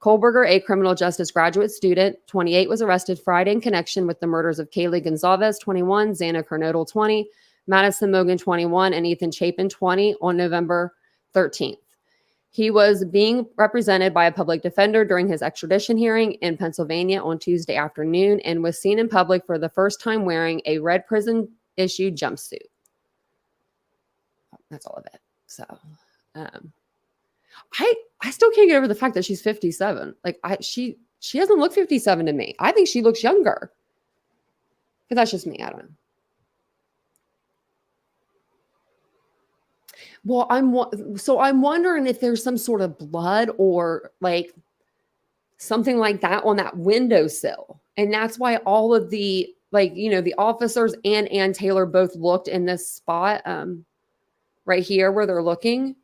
Kohlberger, a criminal justice graduate student, 28, was arrested Friday in connection with the murders of Kaylee Gonzalez, 21, Xana Kernodle, 20, Madison Mogan, 21, and Ethan Chapin, 20, on November 13th. He was being represented by a public defender during his extradition hearing in Pennsylvania on Tuesday afternoon and was seen in public for the first time wearing a red prison-issued jumpsuit. That's all of it. So, I still can't get over the fact that she's 57. Like she doesn't look 57 to me. I think she looks younger. But that's just me. I don't know. Well, I'm wondering if there's some sort of blood or like something like that on that windowsill. And that's why all of the, like, you know, the officers and Ann Taylor both looked in this spot right here where they're looking.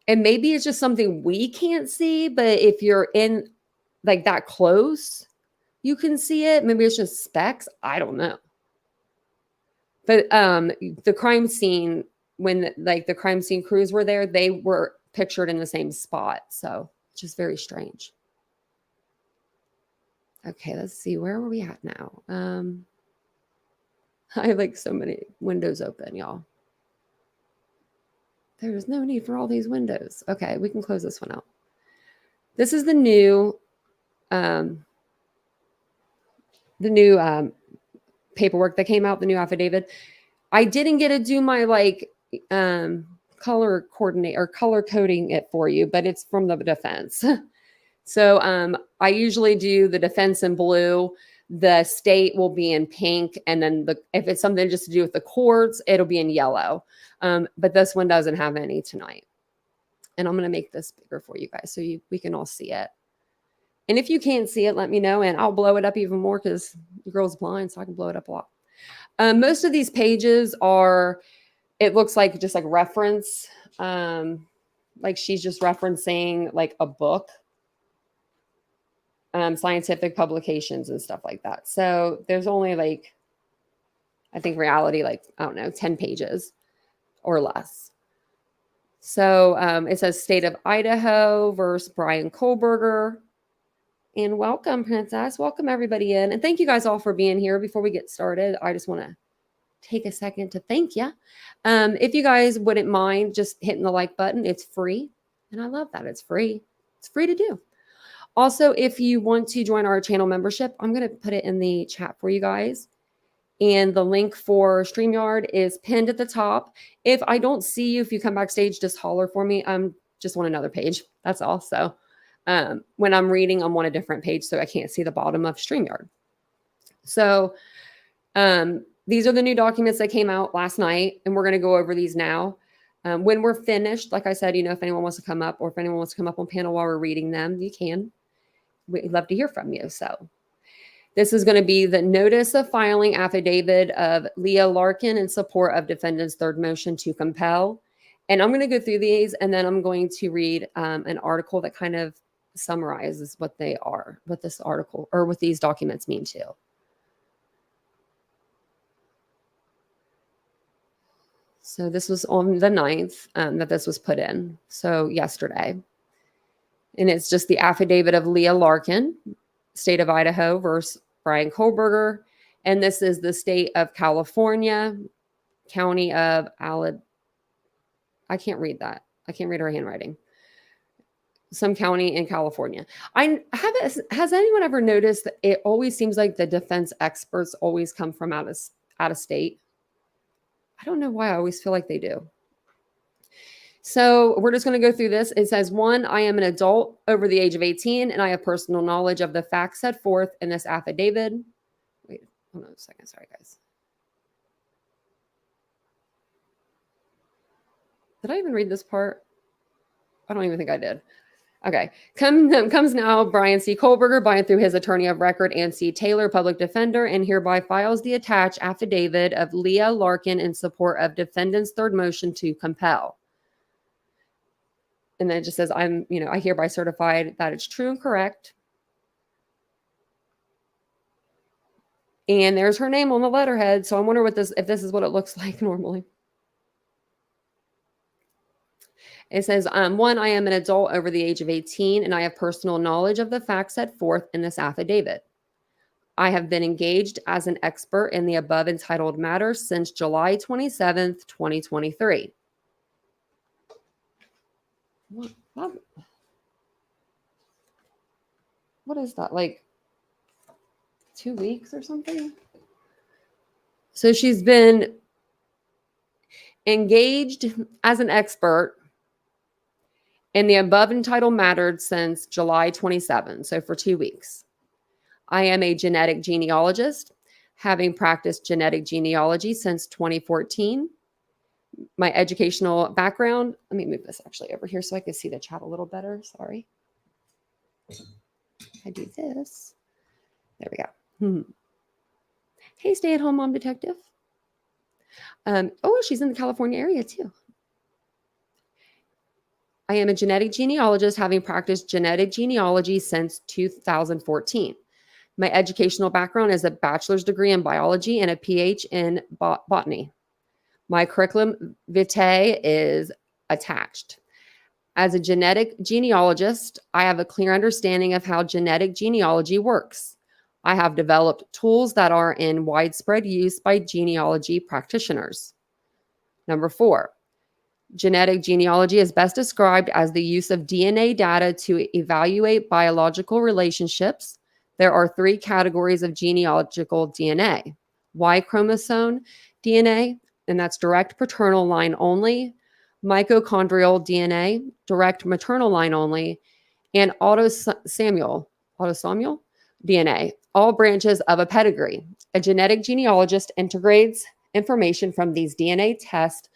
And maybe it's just something we can't see, but if you're in like that close, you can see it. Maybe it's just specks. I don't know. But the crime scene, when like the crime scene crews were there, they were pictured in the same spot. So it's just very strange. Okay, let's see. Where are we at now? I have like so many windows open, y'all. There's no need for all these windows. Okay, we can close this one out. This is the new paperwork that came out, the new affidavit. I didn't get to do my like color coordinate or color coding it for you, but it's from the defense. So I usually do the defense in blue. The state will be in pink, and then if it's something just to do with the courts, it'll be in yellow. But this one doesn't have any tonight. And I'm going to make this bigger for you guys so we can all see it. And if you can't see it, let me know, and I'll blow it up even more because the girl's blind, so I can blow it up a lot. Most of these pages are, it looks like just like reference, like she's just referencing like a book, scientific publications and stuff like that. So there's only like, I think reality, like, I don't know, 10 pages or less. So it says State of Idaho versus Brian Kohlberger. And welcome, Princess. Welcome everybody in. And thank you guys all for being here. Before we get started, I just want to take a second to thank you. If you guys wouldn't mind just hitting the like button, it's free. And I love that. It's free. It's free to do. Also, if you want to join our channel membership, I'm going to put it in the chat for you guys. And the link for StreamYard is pinned at the top. If I don't see you, if you come backstage, just holler for me. I'm just on another page. That's all. So when I'm reading, I'm on a different page, so I can't see the bottom of StreamYard. So these are the new documents that came out last night, and we're going to go over these now. When we're finished, like I said, you know, if anyone wants to come up or if anyone wants to come up on panel while we're reading them, you can. We'd love to hear from you. So this is going to be the notice of filing affidavit of Leah Larkin in support of defendant's third motion to compel. And I'm going to go through these, and then I'm going to read an article that kind of summarizes what they are, what this article or what these documents mean too. So this was on the 9th that this was put in. So yesterday. And it's just the affidavit of Leah Larkin, State of Idaho versus Brian Kohlberger. And this is the state of California, county of I can't read that. I can't read her handwriting. Some county in California. Has anyone ever noticed that it always seems like the defense experts always come from out of state? I don't know why I always feel like they do. So we're just going to go through this. It says, 1, I am an adult over the age of 18, and I have personal knowledge of the facts set forth in this affidavit. Wait, hold on a second. Sorry, guys. Did I even read this part? I don't even think I did. Okay. Comes now Brian C. Kohlberger, by and through his attorney of record, Ann C. Taylor, public defender, and hereby files the attached affidavit of Leah Larkin in support of defendant's third motion to compel. And then it just says, I hereby certified that it's true and correct. And there's her name on the letterhead. So I wonder if this is what it looks like normally. It says, 1, I am an adult over the age of 18, and I have personal knowledge of the facts set forth in this affidavit. I have been engaged as an expert in the above entitled matter since July 27th, 2023. What is that? Like 2 weeks or something? So she's been engaged as an expert in the above entitled matter since July 27, so for 2 weeks. I am a genetic genealogist, having practiced genetic genealogy since 2014. My educational background, let me move this actually over here so I can see the chat a little better. Sorry. I do this. There we go. Hey, stay-at-home mom detective. Oh, she's in the California area too. I am a genetic genealogist, having practiced genetic genealogy since 2014. My educational background is a bachelor's degree in biology and a PhD in botany. My curriculum vitae is attached. As a genetic genealogist, I have a clear understanding of how genetic genealogy works. I have developed tools that are in widespread use by genealogy practitioners. Number 4, genetic genealogy is best described as the use of DNA data to evaluate biological relationships. There are 3 categories of genealogical DNA: Y chromosome DNA, and that's direct paternal line only; mitochondrial DNA, direct maternal line only; and autosomal DNA, all branches of a pedigree. A genetic genealogist integrates information from these DNA tests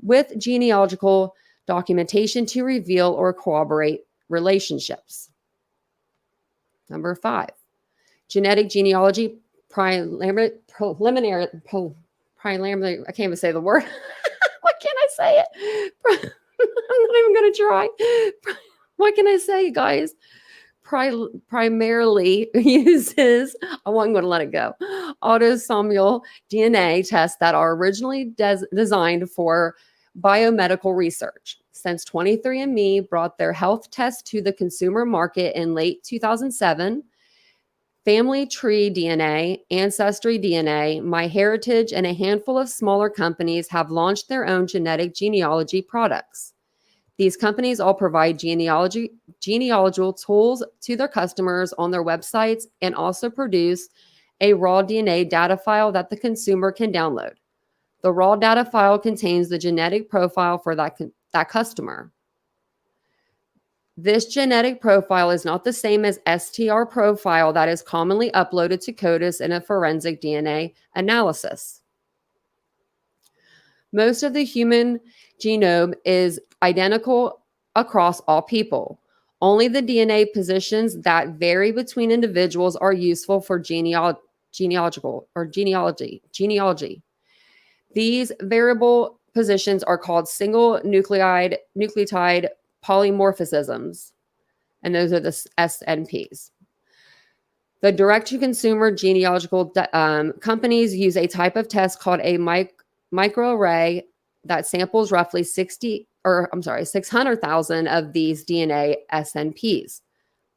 with genealogical documentation to reveal or corroborate relationships. Number 5, genetic genealogy preliminary, I can't even say the word. Why can't I say it? I'm not even going to try. What can I say, guys? Primarily uses, I'm going to let it go, autosomal DNA tests that are originally designed for biomedical research. Since 23andMe brought their health test to the consumer market in late 2007, Family Tree DNA, Ancestry DNA, MyHeritage, and a handful of smaller companies have launched their own genetic genealogy products. These companies all provide genealogical tools to their customers on their websites and also produce a raw DNA data file that the consumer can download. The raw data file contains the genetic profile for that customer. This genetic profile is not the same as STR profile that is commonly uploaded to CODIS in a forensic DNA analysis. Most of the human genome is identical across all people. Only the DNA positions that vary between individuals are useful for genealogy. These variable positions are called single nucleotide polymorphisms, and those are the SNPs. The direct-to-consumer genealogical companies use a type of test called a microarray that samples roughly 600,000 of these DNA SNPs.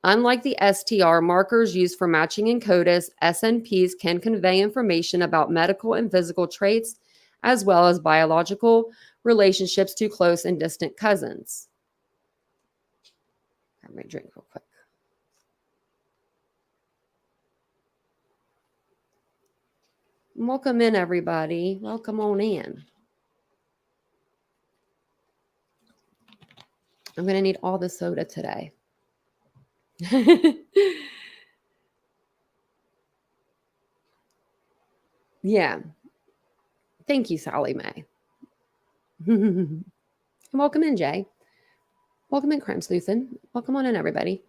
Unlike the STR markers used for matching in CODIS, SNPs can convey information about medical and physical traits, as well as biological relationships to close and distant cousins. Grab my drink real quick. Welcome in, everybody. Welcome on in. I'm going to need all the soda today. Yeah. Thank you, Sally Mae. Welcome in, Jay. Welcome in, Crime Sleuthin. Welcome on in, everybody.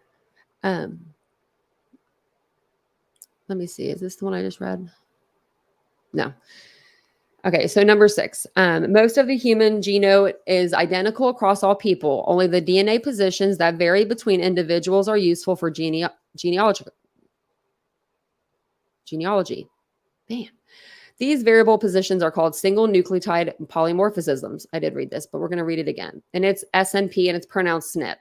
Let me see. Is this the one I just read? No. Okay, so number 6. Most of the human genome is identical across all people. Only the DNA positions that vary between individuals are useful for genealogy. Man. These variable positions are called single nucleotide polymorphisms. I did read this, but we're going to read it again. And it's SNP and it's pronounced SNP.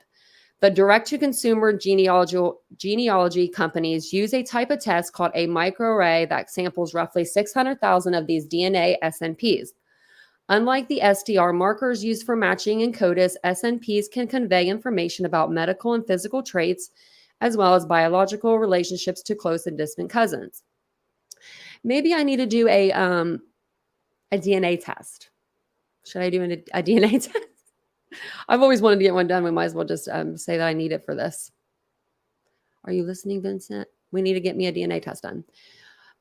The direct-to-consumer genealogy companies use a type of test called a microarray that samples roughly 600,000 of these DNA SNPs. Unlike the STR markers used for matching in CODIS, SNPs can convey information about medical and physical traits, as well as biological relationships to close and distant cousins. Maybe I need to do a DNA test. Should I do a DNA test? I've always wanted to get one done. We might as well just say that I need it for this. Are you listening, Vincent? We need to get me a DNA test done.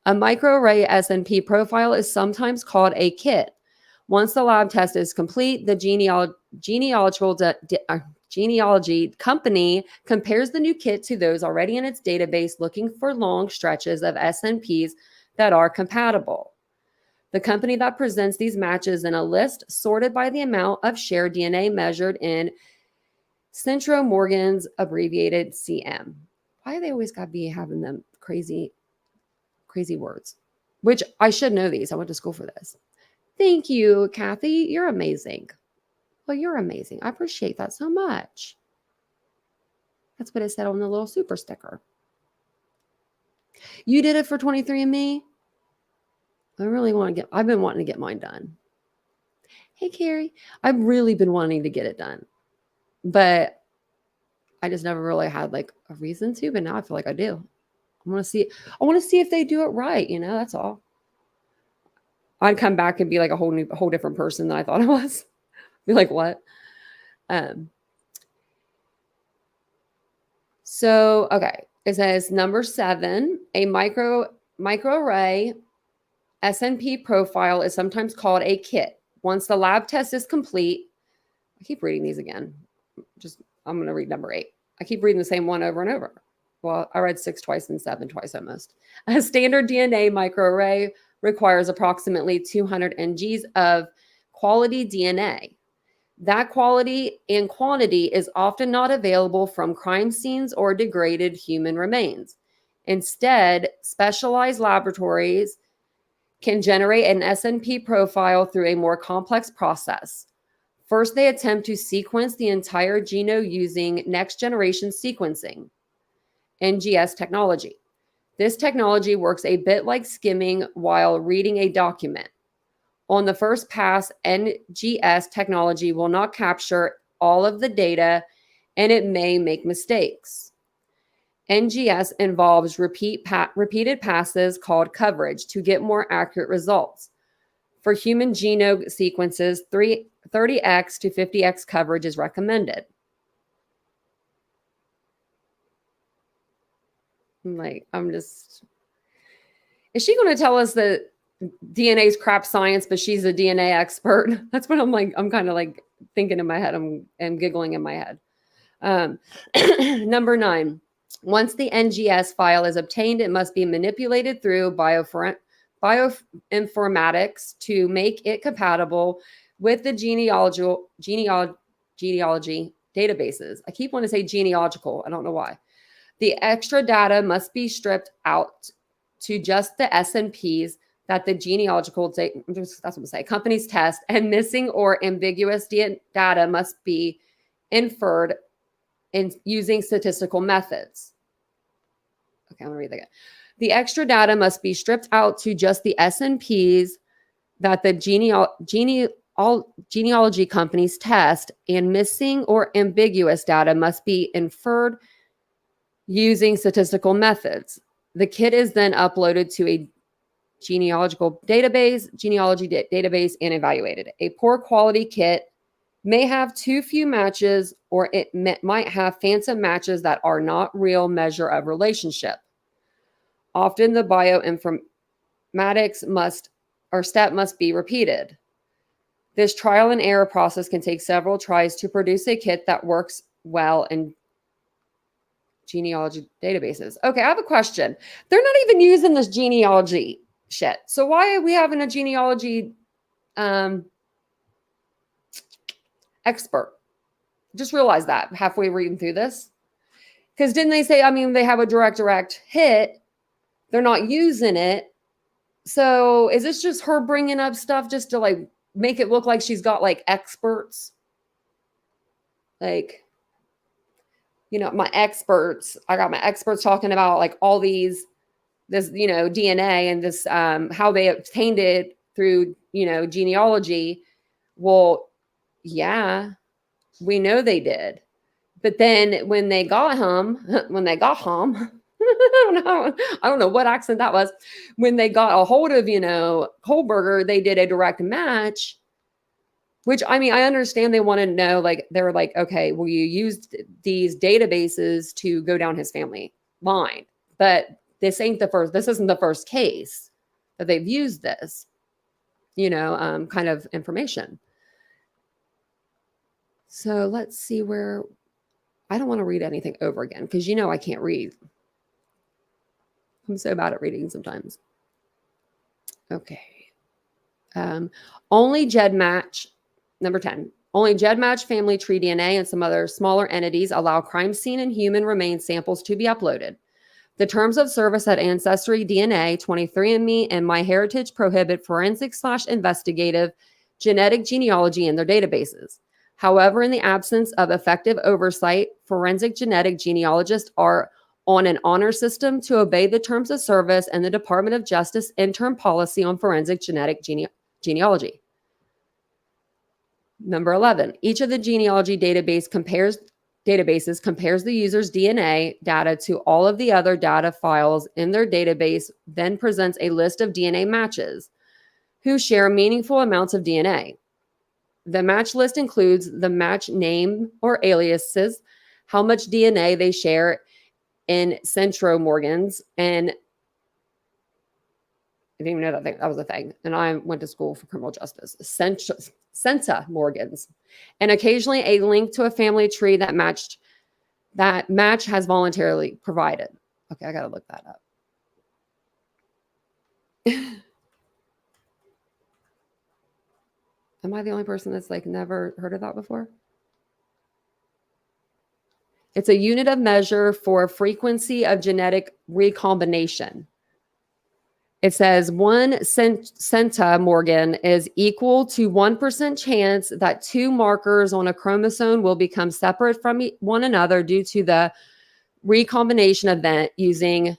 A microarray SNP profile is sometimes called a kit. Once the lab test is complete, the genealogy company compares the new kit to those already in its database, looking for long stretches of SNPs that are compatible. The company that presents these matches in a list sorted by the amount of shared DNA measured in Centromorgan's abbreviated CM. Why do they always got to be having them crazy words? Which I should know these. I went to school for this. Thank you, Kathy. You're amazing. Well, you're amazing. I appreciate that so much. That's what it said on the little super sticker. You did it for 23andMe? I've been wanting to get mine done. Hey, Carrie. I've really been wanting to get it done. But I just never really had like a reason to, but now I feel like I do. I want to see if they do it right, that's all. I'd come back and be like a whole different person than I thought I was. Be like, what? So, okay. It says number 7, a microarray SNP profile is sometimes called a kit. Once the lab test is complete, I keep reading these again. I'm going to read number 8. I keep reading the same one over and over. Well, I read 6 twice and 7 twice almost. A standard DNA microarray requires approximately 200 NGs of quality DNA. That quality and quantity is often not available from crime scenes or degraded human remains. Instead, specialized laboratories can generate an SNP profile through a more complex process. First, they attempt to sequence the entire genome using next-generation sequencing, NGS technology. This technology works a bit like skimming while reading a document. On the first pass, NGS technology will not capture all of the data, and it may make mistakes. NGS involves repeated passes called coverage to get more accurate results. For human genome sequences, 30x to 50x coverage is recommended. Is she going to tell us that DNA is crap science, but she's a DNA expert? That's what I'm kind of like thinking in my head. I'm giggling in my head. Number 9, once the NGS file is obtained, it must be manipulated through bioinformatics to make it compatible with the genealogy databases. I keep wanting to say genealogical. I don't know why. The extra data must be stripped out to just the SNPs that the companies test, and missing or ambiguous data must be inferred in using statistical methods. Okay, I'm gonna read that again. The extra data must be stripped out to just the SNPs that the genealogy companies test, and missing or ambiguous data must be inferred using statistical methods. The kit is then uploaded to a genealogy database and evaluated. A poor quality kit may have too few matches, or it might have phantom matches that are not real measure of relationship. Often the bioinformatics step must be repeated. This trial and error process can take several tries to produce a kit that works well in genealogy databases. Okay, I have a question. They're not even using this genealogy shit. So why are we having a genealogy expert? Just realized that halfway reading through this. Because didn't they say, they have a direct hit. They're not using it. So is this just her bringing up stuff just to like make it look like she's got like experts? Like, you know, my experts, I got my experts talking about like all this, you know, DNA and this, how they obtained it through, you know, genealogy. Well, yeah, we know they did. But then when they got him, I don't know what accent that was. When they got a hold of, you know, Kohlberger, they did a direct match, which I mean, I understand they want to know, like, they were like, okay, well, you used these databases to go down his family line, but this isn't the first case that they've used this, you know, kind of information. So let's see where, I don't want to read anything over again because, you know, I can't read. I'm so bad at reading sometimes. Okay. Only GEDmatch, number 10. Only GEDmatch family tree DNA and some other smaller entities allow crime scene and human remains samples to be uploaded. The terms of service at Ancestry DNA, 23andMe, and MyHeritage prohibit forensic/investigative genetic genealogy in their databases. However, in the absence of effective oversight, forensic genetic genealogists are on an honor system to obey the terms of service and the Department of Justice interim policy on forensic genetic genealogy. Number 11, each of the genealogy databases compares the user's DNA data to all of the other data files in their database, then presents a list of DNA matches who share meaningful amounts of DNA. The match list includes the match name or aliases, how much DNA they share in centromorgans, and I didn't even know that was a thing. And I went to school for criminal justice. Centimorgans, and occasionally a link to a family tree that match has voluntarily provided. Okay, I gotta look that up. Am I the only person that's like never heard of that before? It's a unit of measure for frequency of genetic recombination. It says 1 centimorgan is equal to 1% chance that two markers on a chromosome will become separate from one another due to the recombination event using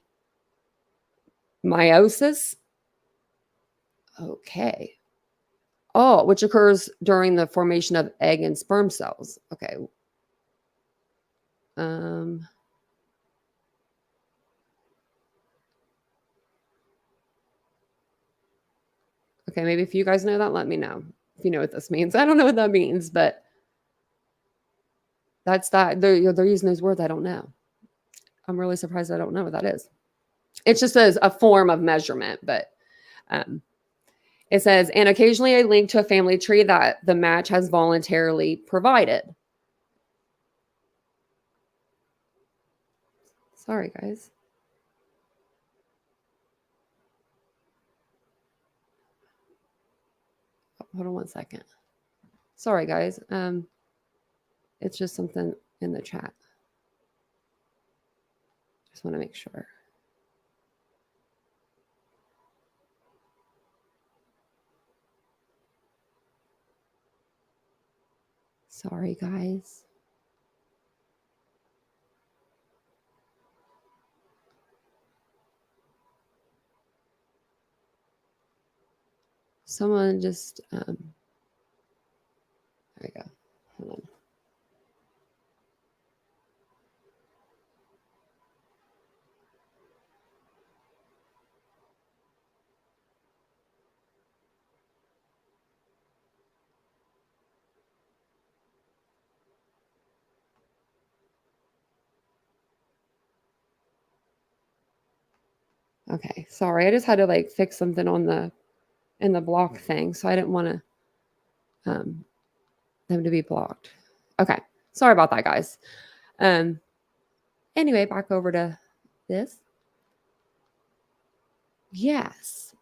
meiosis. Okay. Oh, which occurs during the formation of egg and sperm cells. Okay. Okay, maybe if you guys know that, let me know. If you know what this means. I don't know what that means, but that's that. They're using those words I don't know. I'm really surprised I don't know what that is. It's just a form of measurement, but it says, and occasionally a link to a family tree that the match has voluntarily provided. Sorry, guys. Hold on one second. Sorry, guys. It's just something in the chat. Just want to make sure. Sorry, guys. Someone just, there we go. Hold on. Okay, sorry. I just had to like fix something in the block thing, so I didn't want to them to be blocked. Okay, sorry about that, guys. Anyway, back over to this. Yes.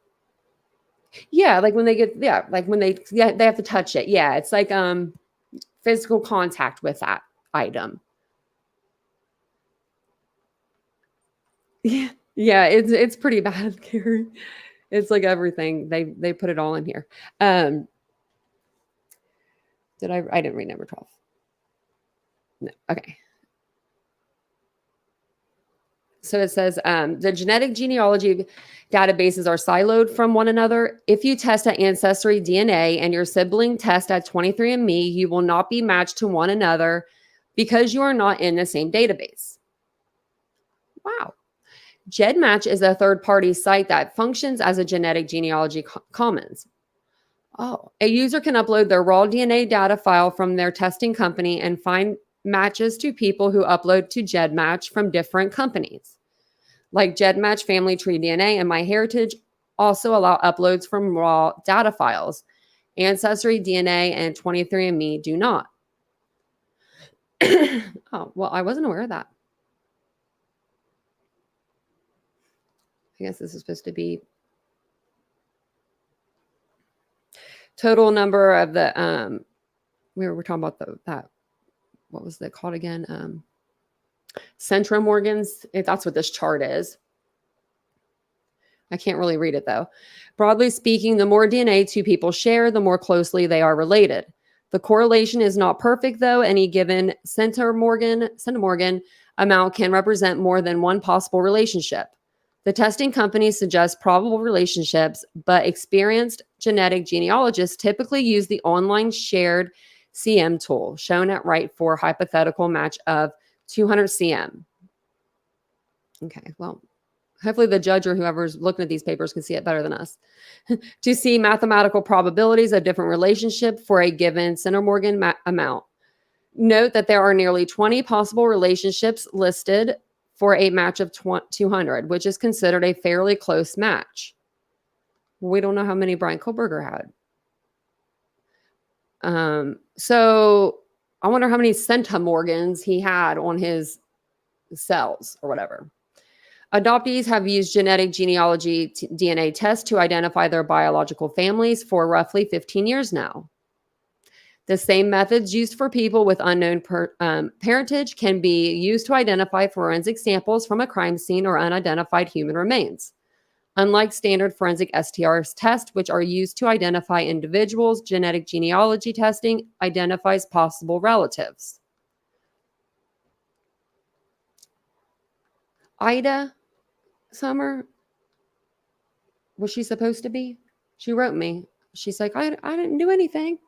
Yeah, like when they get they have to touch it. Yeah, it's like physical contact with that item. Yeah, it's pretty bad, Carrie. It's like everything. They put it all in here. I didn't read number 12. No. Okay. So it says the genetic genealogy databases are siloed from one another. If you test at Ancestry DNA and your sibling test at 23andMe, you will not be matched to one another because you are not in the same database. Wow. GEDmatch is a third-party site that functions as a genetic genealogy commons. Oh, a user can upload their raw DNA data file from their testing company and find matches to people who upload to GEDmatch from different companies. Like GEDmatch, Family Tree DNA, and MyHeritage also allow uploads from raw data files. Ancestry DNA and 23andMe do not. Oh, well, I wasn't aware of that. I guess this is supposed to be total number of the we were talking about that what was it called again? Centrum organs. That's what this chart is. I can't really read it though. Broadly speaking, the more DNA two people share, the more closely they are related. The correlation is not perfect though. Any given centimorgan amount can represent more than one possible relationship. The testing companies suggest probable relationships, but experienced genetic genealogists typically use the online shared CM tool shown at right for hypothetical match of 200 CM. Okay, well, hopefully the judge or whoever's looking at these papers can see it better than us. To see mathematical probabilities of different relationship for a given centimorgan amount. Note that there are nearly 20 possible relationships listed for a match of 200, which is considered a fairly close match. We don't know how many Brian Kohlberger had. So I wonder how many centimorgans he had on his cells or whatever. Adoptees have used genetic genealogy DNA tests to identify their biological families for roughly 15 years now. The same methods used for people with unknown parentage can be used to identify forensic samples from a crime scene or unidentified human remains. Unlike standard forensic STR tests, which are used to identify individuals, genetic genealogy testing identifies possible relatives. Ida Summer, was she supposed to be? She wrote me. She's like, I didn't do anything.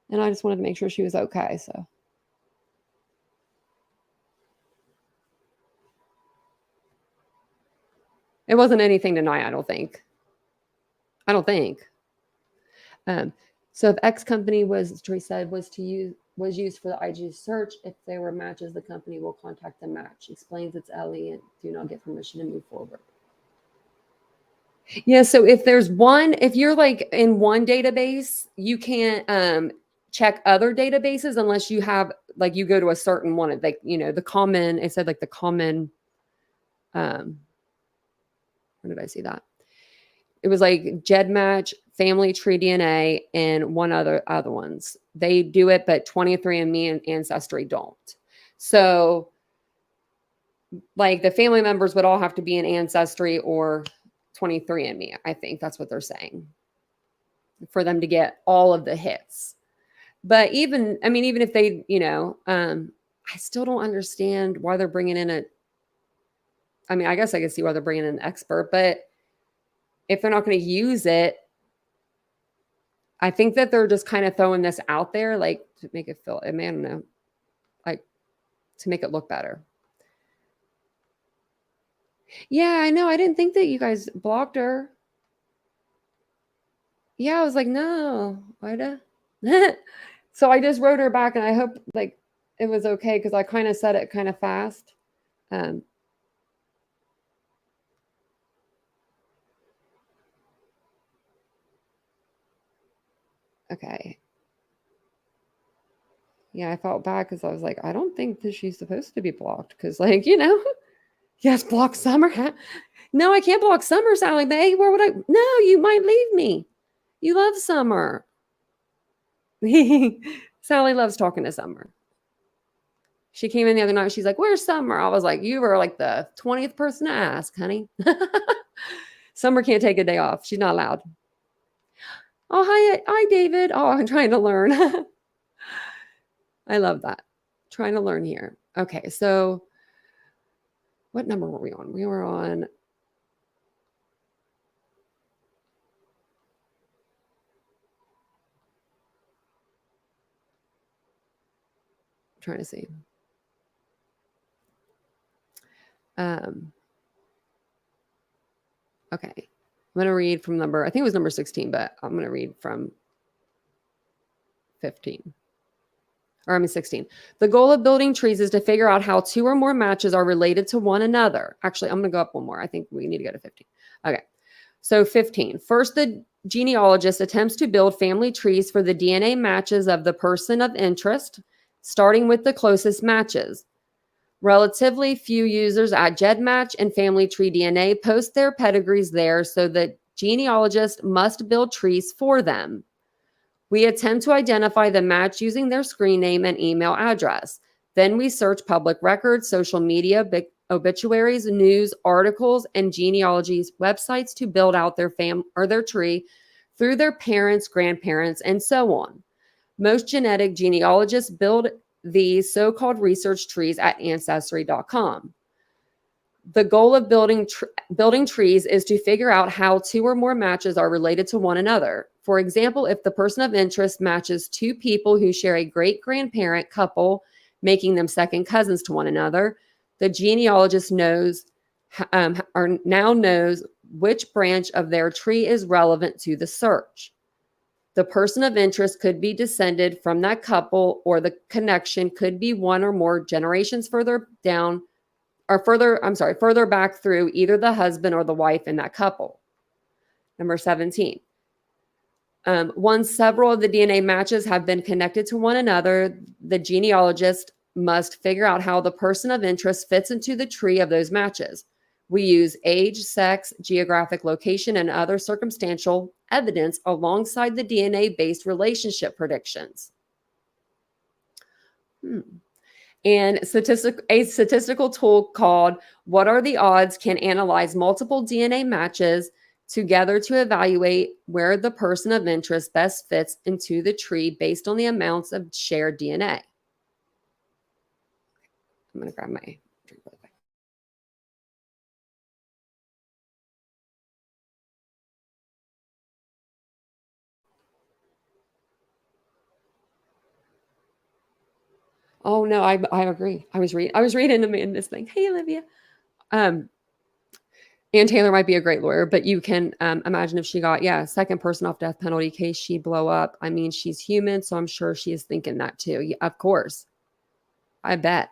And I just wanted to make sure she was okay. So it wasn't anything tonight, I don't think. So if X company was, Joy said, was used for the IG search, if there were matches, the company will contact the match. Explains it's Ellie and do not get permission to move forward. Yeah, so if you're like in one database, you can't check other databases unless you have, like, you go to a certain one, like, the common, it said like the common, where did I see that? It was like GEDmatch, Family Tree DNA, and one other ones. They do it, but 23andMe and Ancestry don't. So like the family members would all have to be in Ancestry or 23andMe. I think that's what they're saying for them to get all of the hits. But even if they, I still don't understand why they're bringing in I guess I can see why they're bringing in an expert, but if they're not going to use it, I think that they're just kind of throwing this out there, like, to make it feel, I don't know, like, to make it look better. Yeah, I know. I didn't think that you guys blocked her. Yeah, I was like, no, Ida. So I just wrote her back, and I hope like it was okay because I kind of said it kind of fast. Okay. Yeah, I felt bad because I was like, I don't think that she's supposed to be blocked because, like, yes, block Summer. No, I can't block Summer, Sally Mae. Where would I? No, you might leave me. You love Summer. Sally loves talking to Summer. She came in the other night. She's like, where's Summer? I was like, you were like the 20th person to ask, honey. Summer can't take a day off. She's not allowed. Oh, hi, David. Oh, I'm trying to learn. I love that. Trying to learn here. Okay, so what number were we on? We were on trying to see. Okay. I'm going to read from I think it was number 16, but I'm going to read from 15. Or I mean 16. The goal of building trees is to figure out how two or more matches are related to one another. Actually, I'm going to go up one more. I think we need to go to 15. Okay. So 15. First, the genealogist attempts to build family trees for the DNA matches of the person of interest, starting with the closest matches. Relatively few users at GEDmatch and Family Tree DNA post their pedigrees there, so the genealogist must build trees for them. We attempt to identify the match using their screen name and email address. Then we search public records, social media, obituaries, news, articles, and genealogies websites to build out their their tree through their parents, grandparents, and so on. Most genetic genealogists build these so-called research trees at Ancestry.com. The goal of building trees is to figure out how two or more matches are related to one another. For example, if the person of interest matches two people who share a great-grandparent couple, making them second cousins to one another, the genealogist now knows which branch of their tree is relevant to the search. The person of interest could be descended from that couple, or the connection could be one or more generations further down, or further back through either the husband or the wife in that couple. Number 17. Once several of the DNA matches have been connected to one another, the genealogist must figure out how the person of interest fits into the tree of those matches. We use age, sex, geographic location, and other circumstantial evidence alongside the DNA-based relationship predictions. And a statistical tool called What Are the Odds can analyze multiple DNA matches together to evaluate where the person of interest best fits into the tree based on the amounts of shared DNA. I'm going to grab my drink really quick. Oh no, I agree. I was reading Amanda's thing. Hey, Olivia. Ann Taylor might be a great lawyer, but you can imagine if she got, second person off death penalty case, she'd blow up. I mean, she's human, so I'm sure she is thinking that too. Yeah, of course. I bet.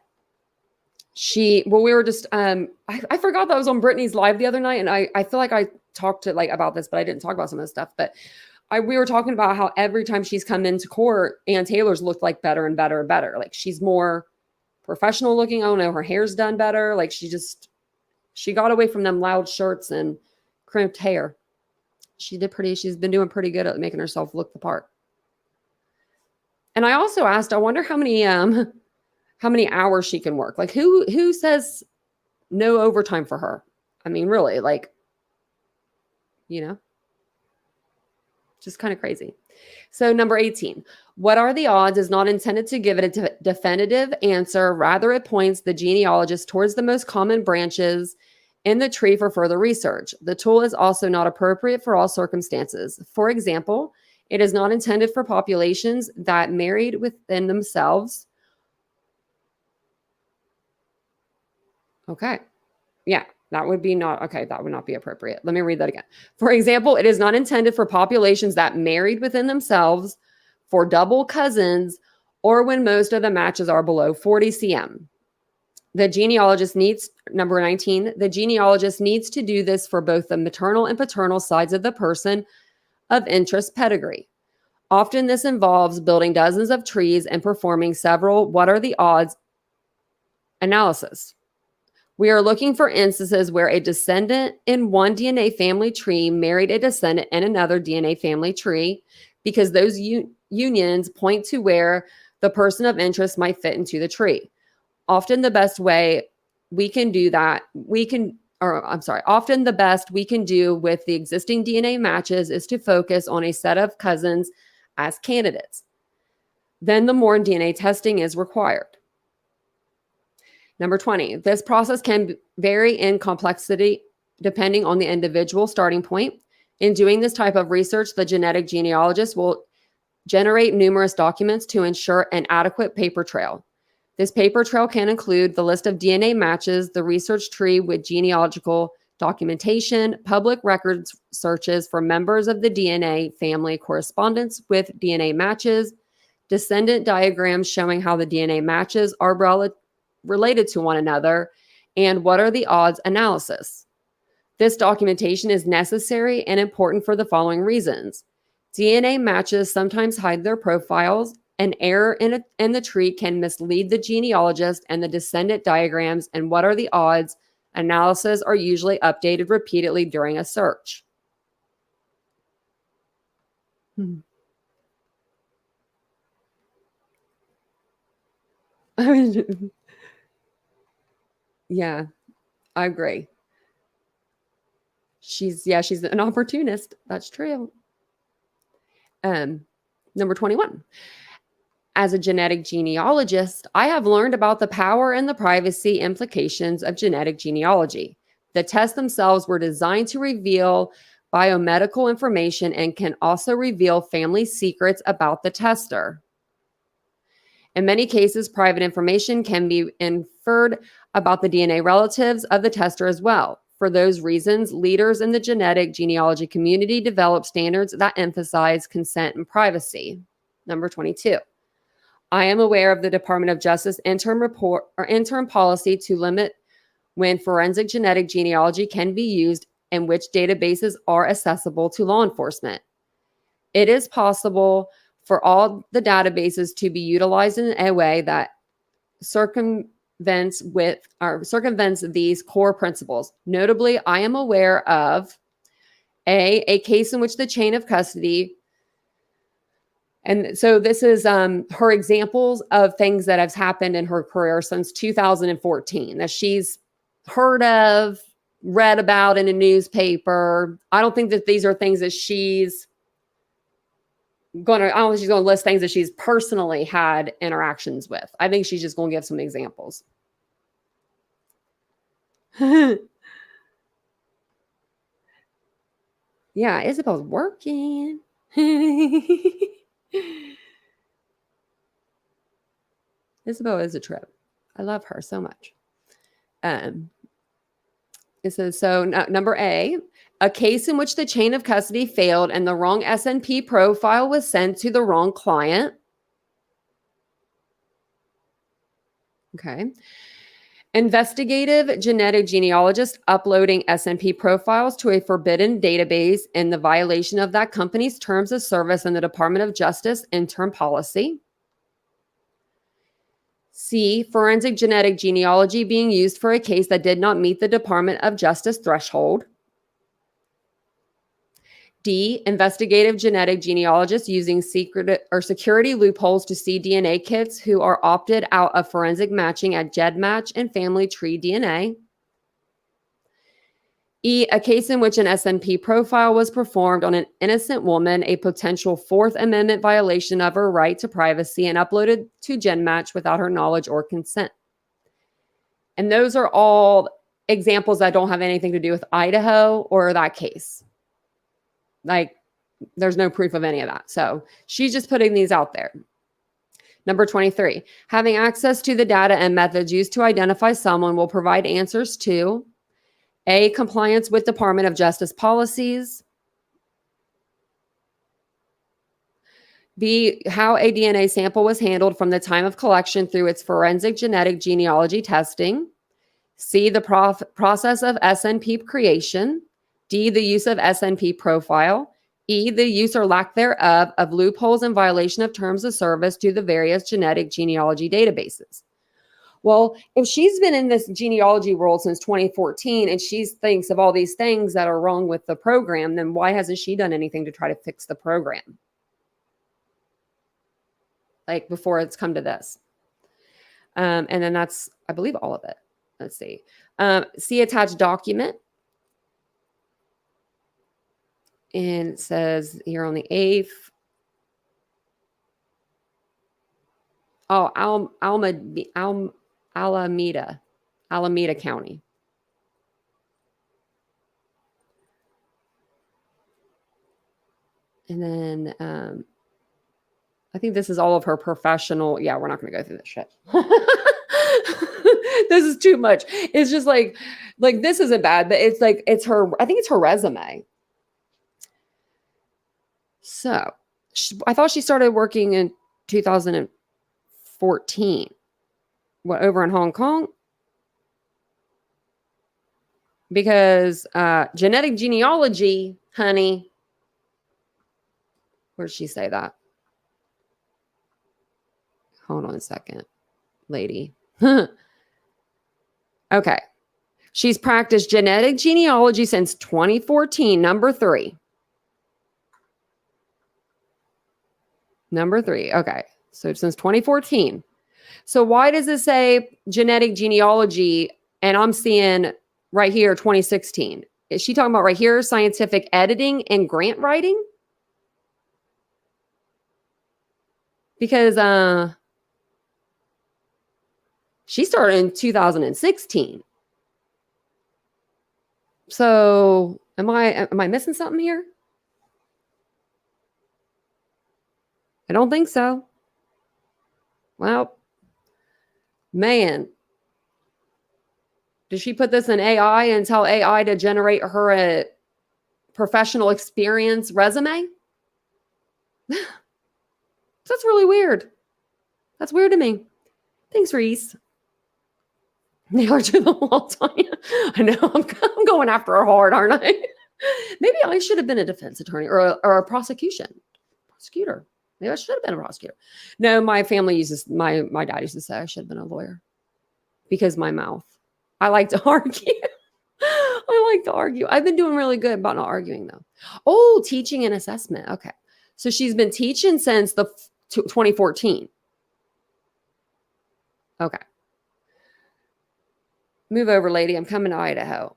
We were just, I forgot that I was on Brittany's live the other night, and I feel like I talked to about this, but I didn't talk about some of this stuff. But we were talking about how every time she's come into court, Ann Taylor's looked like better and better and better. Like she's more professional looking. Oh no, her hair's done better. Like she got away from them loud shirts and crimped hair. She's been doing pretty good at making herself look the part. And I also asked, I wonder how many hours she can work. Like who says no overtime for her? I mean, really, just kind of crazy. So number 18, what are the odds is not intended to give it a definitive answer. Rather, it points the genealogist towards the most common branches in the tree for further research. The tool is also not appropriate for all circumstances. For example, it is not intended for populations that married within themselves. Okay. Yeah. That would not be appropriate. Let me read that again. For example, it is not intended for populations that married within themselves, for double cousins, or when most of the matches are below 40 cm. Number 19, the genealogist needs to do this for both the maternal and paternal sides of the person of interest pedigree. Often this involves building dozens of trees and performing several what are the odds analysis. We are looking for instances where a descendant in one DNA family tree married a descendant in another DNA family tree, because those unions point to where the person of interest might fit into the tree. Often the best way we can do that, often the best we can do with the existing DNA matches is to focus on a set of cousins as candidates. Then the more DNA testing is required. Number 20, this process can vary in complexity depending on the individual starting point. In doing this type of research, the genetic genealogist will generate numerous documents to ensure an adequate paper trail. This paper trail can include the list of DNA matches, the research tree with genealogical documentation, public records searches for members of the DNA family, correspondence with DNA matches, descendant diagrams showing how the DNA matches are related to one another, and what are the odds analysis. This documentation is necessary and important for the following reasons. DNA matches sometimes hide their profiles. An error in the tree can mislead the genealogist, and the descendant diagrams and what are the odds analysis are usually updated repeatedly during a search. Yeah, I agree. She's an opportunist. That's true. Number 21. As a genetic genealogist, I have learned about the power and the privacy implications of genetic genealogy. The tests themselves were designed to reveal biomedical information and can also reveal family secrets about the tester. In many cases, private information can be inferred about the DNA relatives of the tester as well. For those reasons, leaders in the genetic genealogy community develop standards that emphasize consent and privacy. Number 22. I am aware of the Department of Justice interim policy to limit when forensic genetic genealogy can be used and which databases are accessible to law enforcement. It is possible for all the databases to be utilized in a way that circumvents these core principles. Notably, I am aware of a case in which the chain of custody, and so this is her examples of things that have happened in her career since 2014 that she's heard of, read about in a newspaper. I don't think that these are things that she's I don't think she's going to list things that she's personally had interactions with. I think she's just going to give some examples. Yeah, Isabel's working. Isabel is a trip. I love her so much. It says, so number A case in which the chain of custody failed and the wrong SNP profile was sent to the wrong client. Okay. Investigative genetic genealogist uploading SNP profiles to a forbidden database in the violation of that company's terms of service and the Department of Justice interim policy. C, forensic genetic genealogy being used for a case that did not meet the Department of Justice threshold. D, investigative genetic genealogists using secret or security loopholes to see DNA kits who are opted out of forensic matching at GEDmatch and family tree DNA. E, a case in which an SNP profile was performed on an innocent woman, a potential Fourth Amendment violation of her right to privacy, and uploaded to GEDmatch without her knowledge or consent. And those are all examples that don't have anything to do with Idaho or that case. Like, there's no proof of any of that. So she's just putting these out there. Number 23, having access to the data and methods used to identify someone will provide answers to A, compliance with Department of Justice policies. B, how a DNA sample was handled from the time of collection through its forensic genetic genealogy testing. C, the process of SNP creation. D, the use of SNP profile. E, the use or lack thereof of loopholes in violation of terms of service to the various genetic genealogy databases. Well, if she's been in this genealogy world since 2014 and she thinks of all these things that are wrong with the program, then why hasn't she done anything to try to fix the program? Like before it's come to this. And then that's, I believe, all of it. let's see. See attached document. And it says here on the 8th. Oh, Alameda County. And then I think this is all of her professional. Yeah, we're not going to go through this shit. This is too much. It's just like this isn't bad, but it's like, I think it's her resume. So I thought she started working in 2014. What, over in Hong Kong? Because genetic genealogy, honey. Where did she say that? Hold on a second, lady. Okay. She's practiced genetic genealogy since 2014, number 3. Number 3. Okay. So since 2014. So why does it say genetic genealogy and I'm seeing right here 2016? Is she talking about right here scientific editing and grant writing? Because she started in 2016. So am I missing something here? I don't think so. Well, man, did she put this in AI and tell AI to generate her a professional experience resume? That's really weird. That's weird to me. Thanks, Reese. Nailed to the wall, Tanya. I know. I'm going after her hard, aren't I? Maybe I should have been a defense attorney or a prosecutor. Maybe I should have been a prosecutor. No, my family uses my dad used to say I should have been a lawyer because my mouth. I like to argue. I like to argue. I've been doing really good about not arguing though. Oh, teaching and assessment. Okay. So she's been teaching since the 2014. Okay. Move over, lady. I'm coming to Idaho.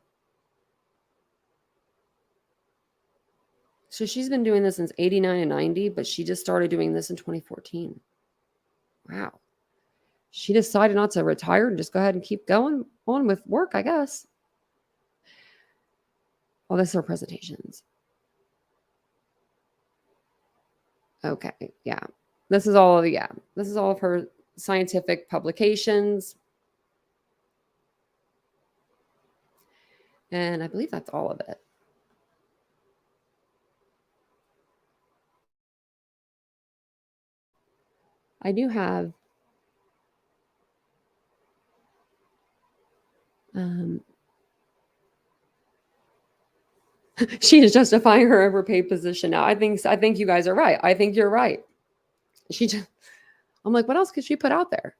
So she's been doing this since 89 and 90, but she just started doing this in 2014. Wow. She decided not to retire and just go ahead and keep going on with work, I guess. Oh, this is her presentations. Okay. Yeah. This is all of her scientific publications. And I believe that's all of it. I do have she is justifying her overpaid position now. I think you guys are right. I think you're right. I'm like, what else could she put out there?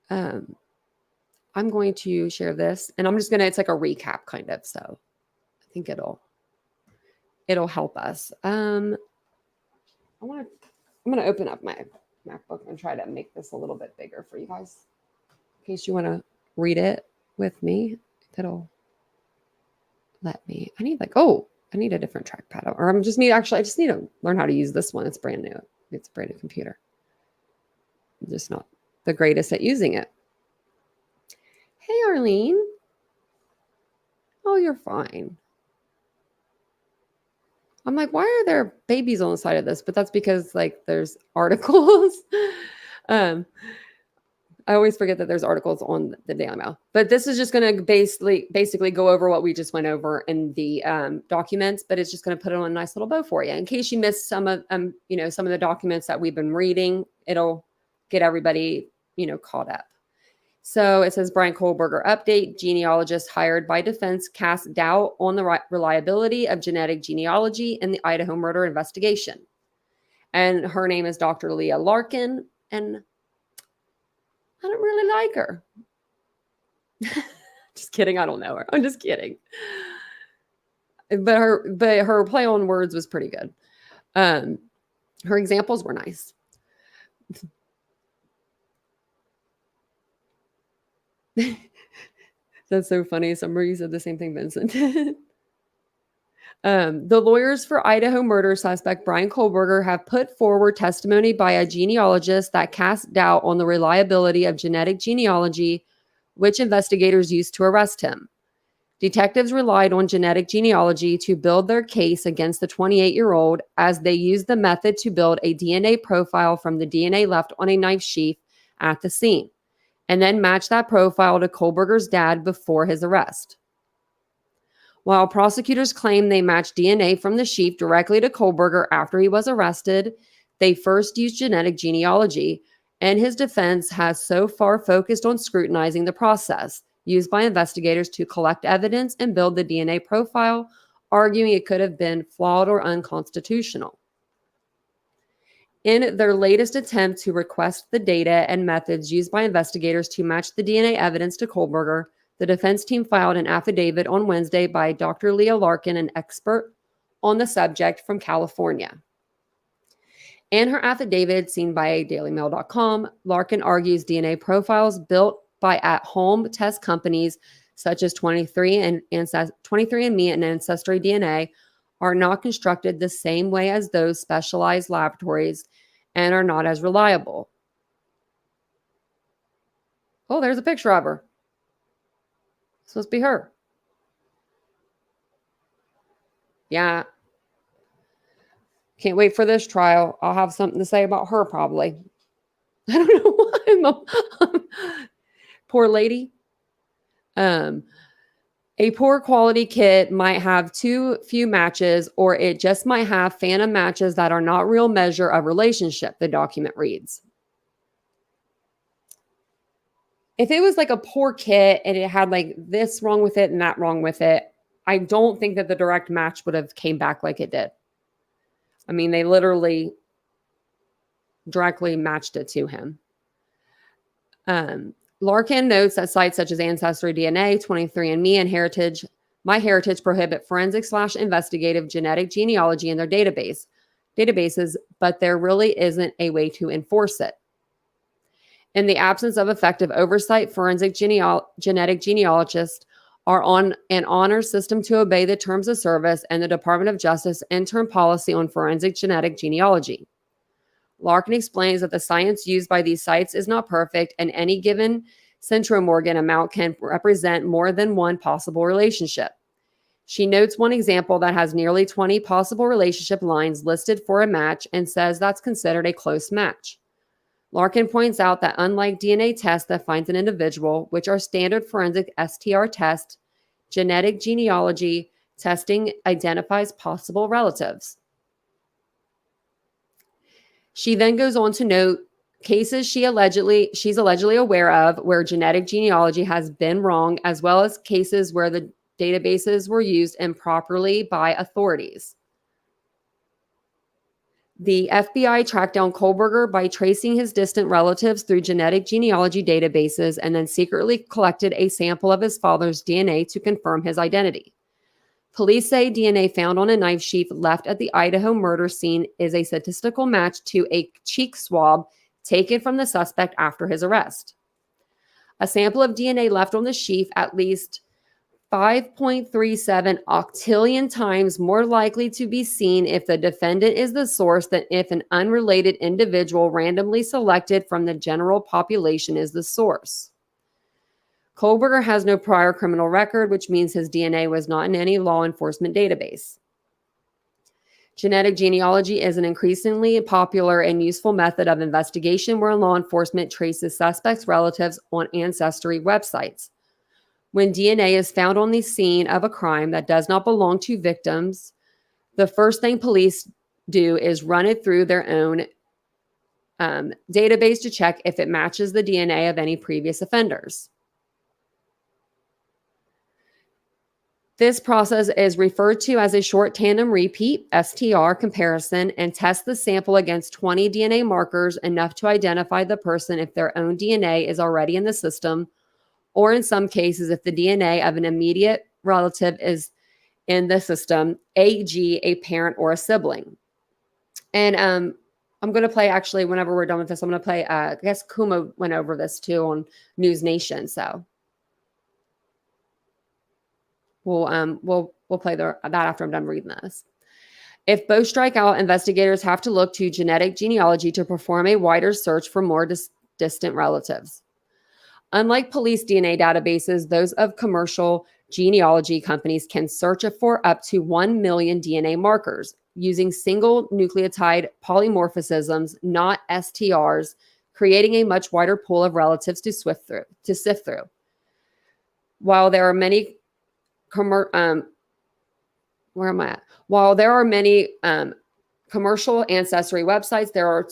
I'm going to share this and it's like a recap kind of. So I think it'll help us. I'm going to open up my MacBook and try to make this a little bit bigger for you guys in case you want to read it with me. It'll let me. I need a different trackpad, or I just need to learn how to use this one. It's brand new. It's a brand new computer. I'm just not the greatest at using it. Hey, Arlene. Oh, you're fine. I'm like, why are there babies on the side of this? But that's because like there's articles. I always forget that there's articles on the Daily Mail. But this is just going to basically go over what we just went over in the documents, but it's just going to put it on a nice little bow for you. In case you missed some of the documents that we've been reading, it'll get everybody, caught up. So it says Brian Kohlberger update, genealogist hired by defense cast doubt on the reliability of genetic genealogy in the Idaho murder investigation. And her name is Dr. Leah Larkin, and I don't really like her. Just kidding. I don't know her. I'm just kidding. But her play on words was pretty good. Her examples were nice. That's so funny. Somebody said the same thing, Vincent. The lawyers for Idaho murder suspect Brian Kohlberger have put forward testimony by a genealogist that casts doubt on the reliability of genetic genealogy, which investigators used to arrest him. Detectives relied on genetic genealogy to build their case against the 28-year-old as they used the method to build a DNA profile from the DNA left on a knife sheath at the scene, and then match that profile to Kohlberger's dad before his arrest. While prosecutors claim they matched DNA from the sheath directly to Kohlberger after he was arrested, they first used genetic genealogy, and his defense has so far focused on scrutinizing the process used by investigators to collect evidence and build the DNA profile, arguing it could have been flawed or unconstitutional. In their latest attempt to request the data and methods used by investigators to match the DNA evidence to Kohlberger, the defense team filed an affidavit on Wednesday by Dr. Leah Larkin, an expert on the subject from California. In her affidavit, seen by DailyMail.com, Larkin argues DNA profiles built by at-home test companies such as 23andMe and Ancestry DNA are not constructed the same way as those specialized laboratories and are not as reliable. Oh, there's a picture of her. It's supposed to be her. Yeah. Can't wait for this trial. I'll have something to say about her probably. I don't know why. Poor lady. A poor quality kit might have too few matches, or it just might have phantom matches that are not real measure of relationship, the document reads. If it was like a poor kit and it had like this wrong with it and that wrong with it, I don't think that the direct match would have came back like it did. I mean, they literally directly matched it to him. Larkin notes that sites such as Ancestry DNA, 23andMe, and MyHeritage prohibit forensic/investigative genetic genealogy in their databases, but there really isn't a way to enforce it. In the absence of effective oversight, forensic genetic genealogists are on an honor system to obey the terms of service and the Department of Justice interim policy on forensic genetic genealogy. Larkin explains that the science used by these sites is not perfect, and any given centromorgan amount can represent more than one possible relationship. She notes one example that has nearly 20 possible relationship lines listed for a match and says that's considered a close match. Larkin points out that unlike DNA tests that finds an individual, which are standard forensic STR tests, genetic genealogy testing identifies possible relatives. She then goes on to note cases she's allegedly aware of where genetic genealogy has been wrong, as well as cases where the databases were used improperly by authorities. The FBI tracked down Kohlberger by tracing his distant relatives through genetic genealogy databases and then secretly collected a sample of his father's DNA to confirm his identity. Police say DNA found on a knife sheath left at the Idaho murder scene is a statistical match to a cheek swab taken from the suspect after his arrest. A sample of DNA left on the sheath at least 5.37 octillion times more likely to be seen if the defendant is the source than if an unrelated individual randomly selected from the general population is the source. Kohlberger has no prior criminal record, which means his DNA was not in any law enforcement database. Genetic genealogy is an increasingly popular and useful method of investigation where law enforcement traces suspects' relatives on ancestry websites. When DNA is found on the scene of a crime that does not belong to victims, the first thing police do is run it through their own database to check if it matches the DNA of any previous offenders. This process is referred to as a short tandem repeat, STR, comparison, and tests the sample against 20 DNA markers, enough to identify the person if their own DNA is already in the system, or in some cases, if the DNA of an immediate relative is in the system, e.g., a parent or a sibling. And I'm going to play, actually, whenever we're done with this, I'm going to play, I guess Kuma went over this too on News Nation, so. We'll play that after I'm done reading this. If both strike out, investigators have to look to genetic genealogy to perform a wider search for more distant relatives. Unlike police DNA databases, those of commercial genealogy companies can search for up to 1 million DNA markers using single nucleotide polymorphisms, not STRs, creating a much wider pool of relatives to sift through. While there are many While there are many commercial ancestry websites, there are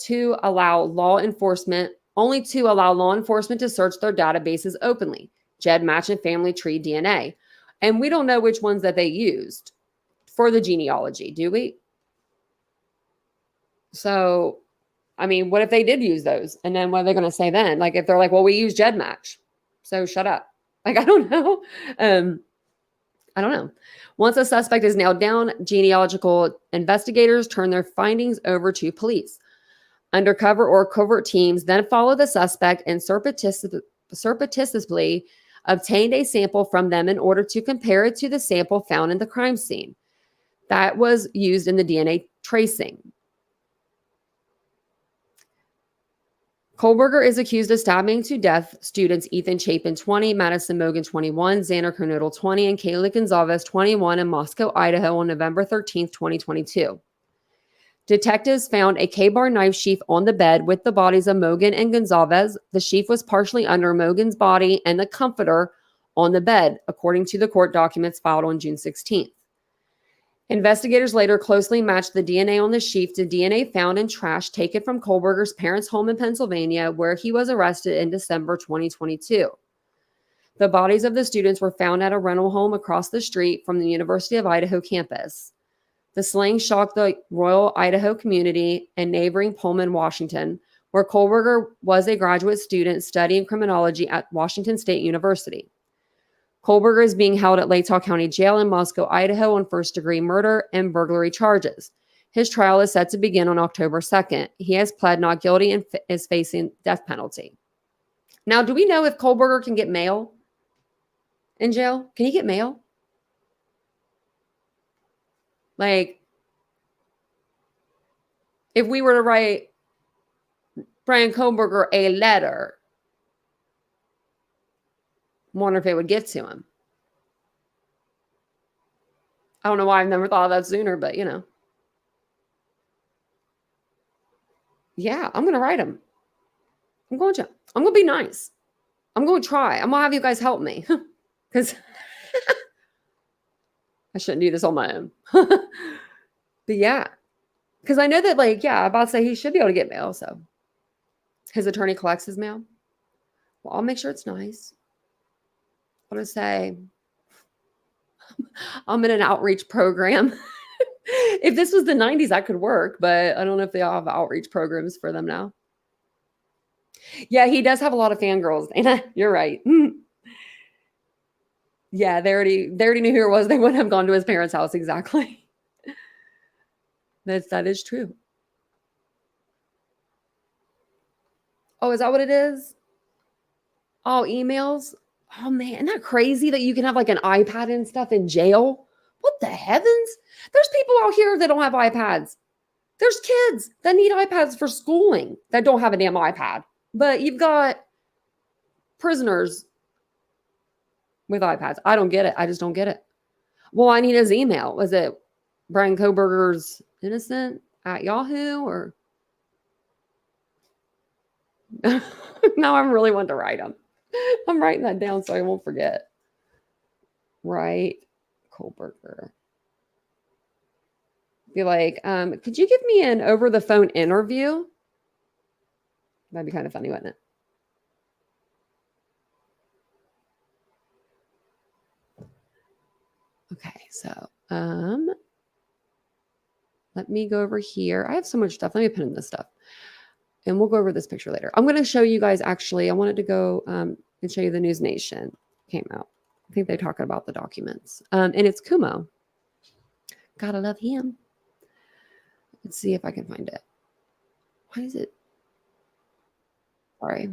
only two allow law enforcement to search their databases openly: GEDmatch and Family Tree DNA. And we don't know which ones that they used for the genealogy, do we? So, I mean, what if they did use those? And then what are they going to say then? Like, if they're like, well, we use GEDmatch, so shut up. Like, I don't know. I don't know. Once a suspect is nailed down, genealogical investigators turn their findings over to police. Undercover or covert teams then follow the suspect and surreptitiously obtained a sample from them in order to compare it to the sample found in the crime scene. That was used in the DNA tracing. Kohlberger is accused of stabbing to death students Ethan Chapin, 20, Madison Mogan, 21, Xander Kernodle, 20, and Kaylee Gonzalez, 21, in Moscow, Idaho on November 13, 2022. Detectives found a K-bar knife sheath on the bed with the bodies of Mogan and Gonzalez. The sheath was partially under Mogan's body and the comforter on the bed, according to the court documents filed on June 16th. Investigators later closely matched the DNA on the sheath to DNA found in trash taken from Kohlberger's parents' home in Pennsylvania, where he was arrested in December 2022. The bodies of the students were found at a rental home across the street from the University of Idaho campus. The slaying shocked the Royal Idaho community and neighboring Pullman, Washington, where Kohlberger was a graduate student studying criminology at Washington State University. Kohlberger is being held at Latah County Jail in Moscow, Idaho on first-degree murder and burglary charges. His trial is set to begin on October 2nd. He has pled not guilty and is facing death penalty. Now, do we know if Kohlberger can get mail in jail? Can he get mail? Like, if we were to write Brian Kohlberger a letter, wonder if it would get to him. I don't know why I've never thought of that sooner, but yeah, I'm going to write him. I'm going to be nice. I'm going to try. I'm going to have you guys help me because I shouldn't do this on my own. But yeah, because I know that I'm about to say he should be able to get mail. So his attorney collects his mail. Well, I'll make sure it's nice. I'll just say, I'm in an outreach program. If this was the 90s, that could work, but I don't know if they all have outreach programs for them now. Yeah, he does have a lot of fangirls. And you're right. Yeah, they already knew who it was. They wouldn't have gone to his parents' house. Exactly. That is true. Oh, is that what it is? Oh, emails. Oh man, isn't that crazy that you can have like an iPad and stuff in jail? What the heavens? There's people out here that don't have iPads. There's kids that need iPads for schooling that don't have a damn iPad. But you've got prisoners with iPads. I don't get it. I just don't get it. Well, I need his email. Was it Brian Kohlberger's innocent at Yahoo or? Now I'm really wanting to write him. I'm writing that down so I won't forget. Right. Kohlberger. Be like, could you give me an over the phone interview? That'd be kind of funny, wouldn't it? Okay, so let me go over here. I have so much stuff. Let me put in this stuff. And we'll go over this picture later. I'm going to show you guys, actually, I wanted to go and show you the News Nation came out. I think they're talking about the documents. And it's Kumo. Gotta love him. Let's see if I can find it. Why is it? Sorry.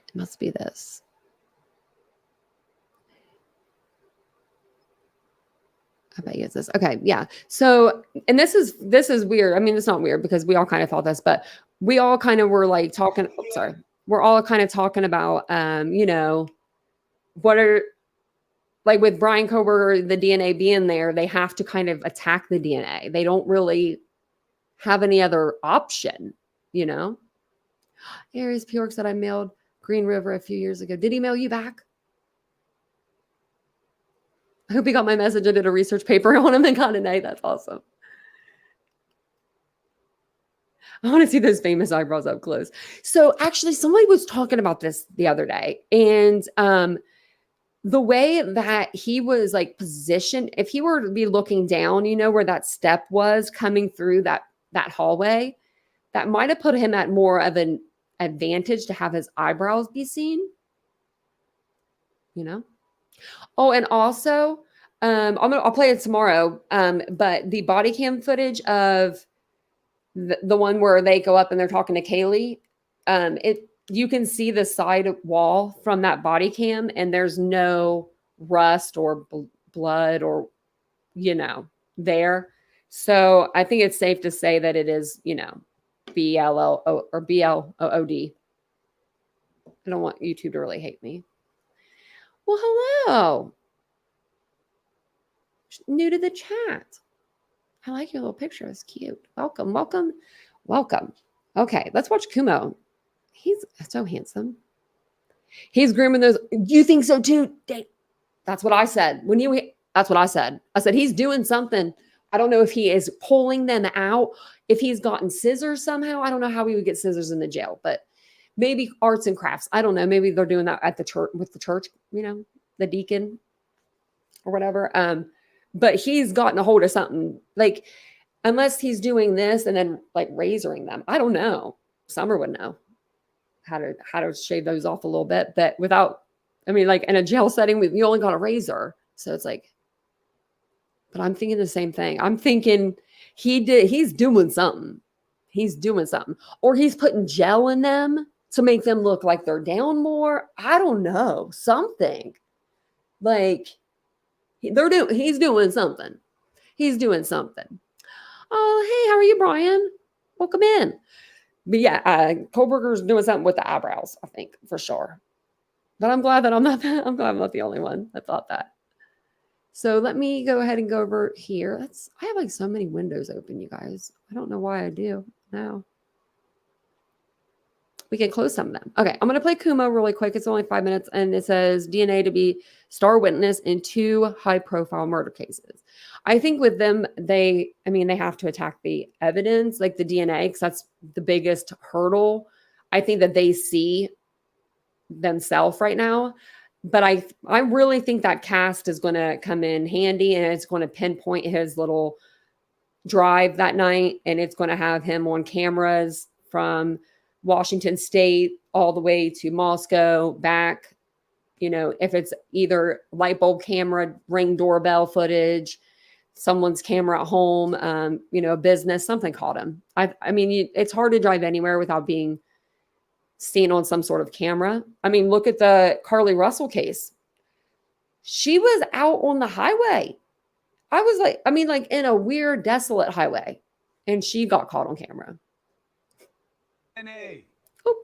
It must be this. I bet you it's this. Okay, yeah. So, and this is weird. I mean, it's not weird because we all kind of thought this, but we all kind of were like talking. Oops, sorry. We're all kind of talking about, what are like with Brian Koberger, the DNA being there, they have to kind of attack the DNA. They don't really have any other option, Aries Pjork said I mailed Green River a few years ago. Did he mail you back? I hope he got my message and did a research paper on him and got an A. That's awesome. I want to see those famous eyebrows up close. So actually, somebody was talking about this the other day, and the way that he was like positioned, if he were to be looking down, where that step was coming through that hallway, that might have put him at more of an advantage to have his eyebrows be seen. Oh, and also, I'll play it tomorrow. But the body cam footage of the one where they go up and they're talking to Kaylee, you can see the side wall from that body cam, and there's no rust or blood or there. So I think it's safe to say that it is BLO or BLOOD. I don't want YouTube to really hate me. Well, hello. New to the chat. I like your little picture. It's cute. Welcome, welcome, welcome. Okay, let's watch Kumo. He's so handsome. He's grooming those. You think so too? That's what I said. That's what I said. I said, he's doing something. I don't know if he is pulling them out. If he's gotten scissors somehow, I don't know how he would get scissors in the jail, but maybe arts and crafts. I don't know. Maybe they're doing that at the church with the church, the deacon or whatever. But he's gotten a hold of something, like, unless he's doing this and then like razoring them. I don't know. Summer would know how to shave those off a little bit, but without, like in a jail setting, you only got a razor. So it's like, but I'm thinking the same thing. I'm thinking he's doing something. He's doing something. Or he's putting gel in them to make them look like they're down more. I don't know. Something. Like he's doing something. He's doing something. Oh, hey, how are you, Brian? Welcome in. But yeah, Koberger's doing something with the eyebrows, I think, for sure. But I'm glad I'm not the only one that thought that. So let me go ahead and go over here. I have like so many windows open, you guys. I don't know why I do now. We can close some of them. Okay, I'm going to play Kumo really quick. It's only 5 minutes, and it says DNA to be star witness in 2 high-profile murder cases. I think with them, they have to attack the evidence, like the DNA, because that's the biggest hurdle. I think that they see themselves right now. But I really think that cast is going to come in handy, and it's going to pinpoint his little drive that night, and it's going to have him on cameras from Washington State all the way to Moscow back. If it's either light bulb camera, Ring doorbell footage, someone's camera at home, a business, something caught him. It's hard to drive anywhere without being seen on some sort of camera. Look at the Carly Russell case. She was out on the highway. I was like, in a weird, desolate highway, and she got caught on camera.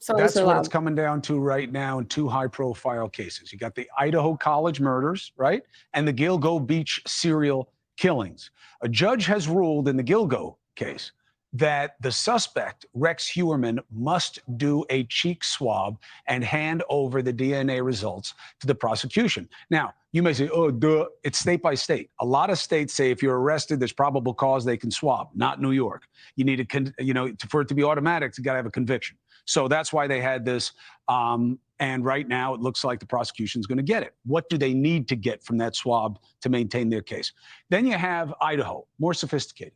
Sorry, that's so what loud. it's coming down to right now in 2 high-profile cases. You got the Idaho college murders, right? And the Gilgo Beach serial killings. A judge has ruled in the Gilgo case that the suspect, Rex Hewerman, must do a cheek swab and hand over the DNA results to the prosecution. Now, you may say, oh, duh, it's state by state. A lot of states say if you're arrested, there's probable cause, they can swab, not New York. You need for it to be automatic, you got to have a conviction. So that's why they had this. And right now, it looks like the prosecution's going to get it. What do they need to get from that swab to maintain their case? Then you have Idaho, more sophisticated.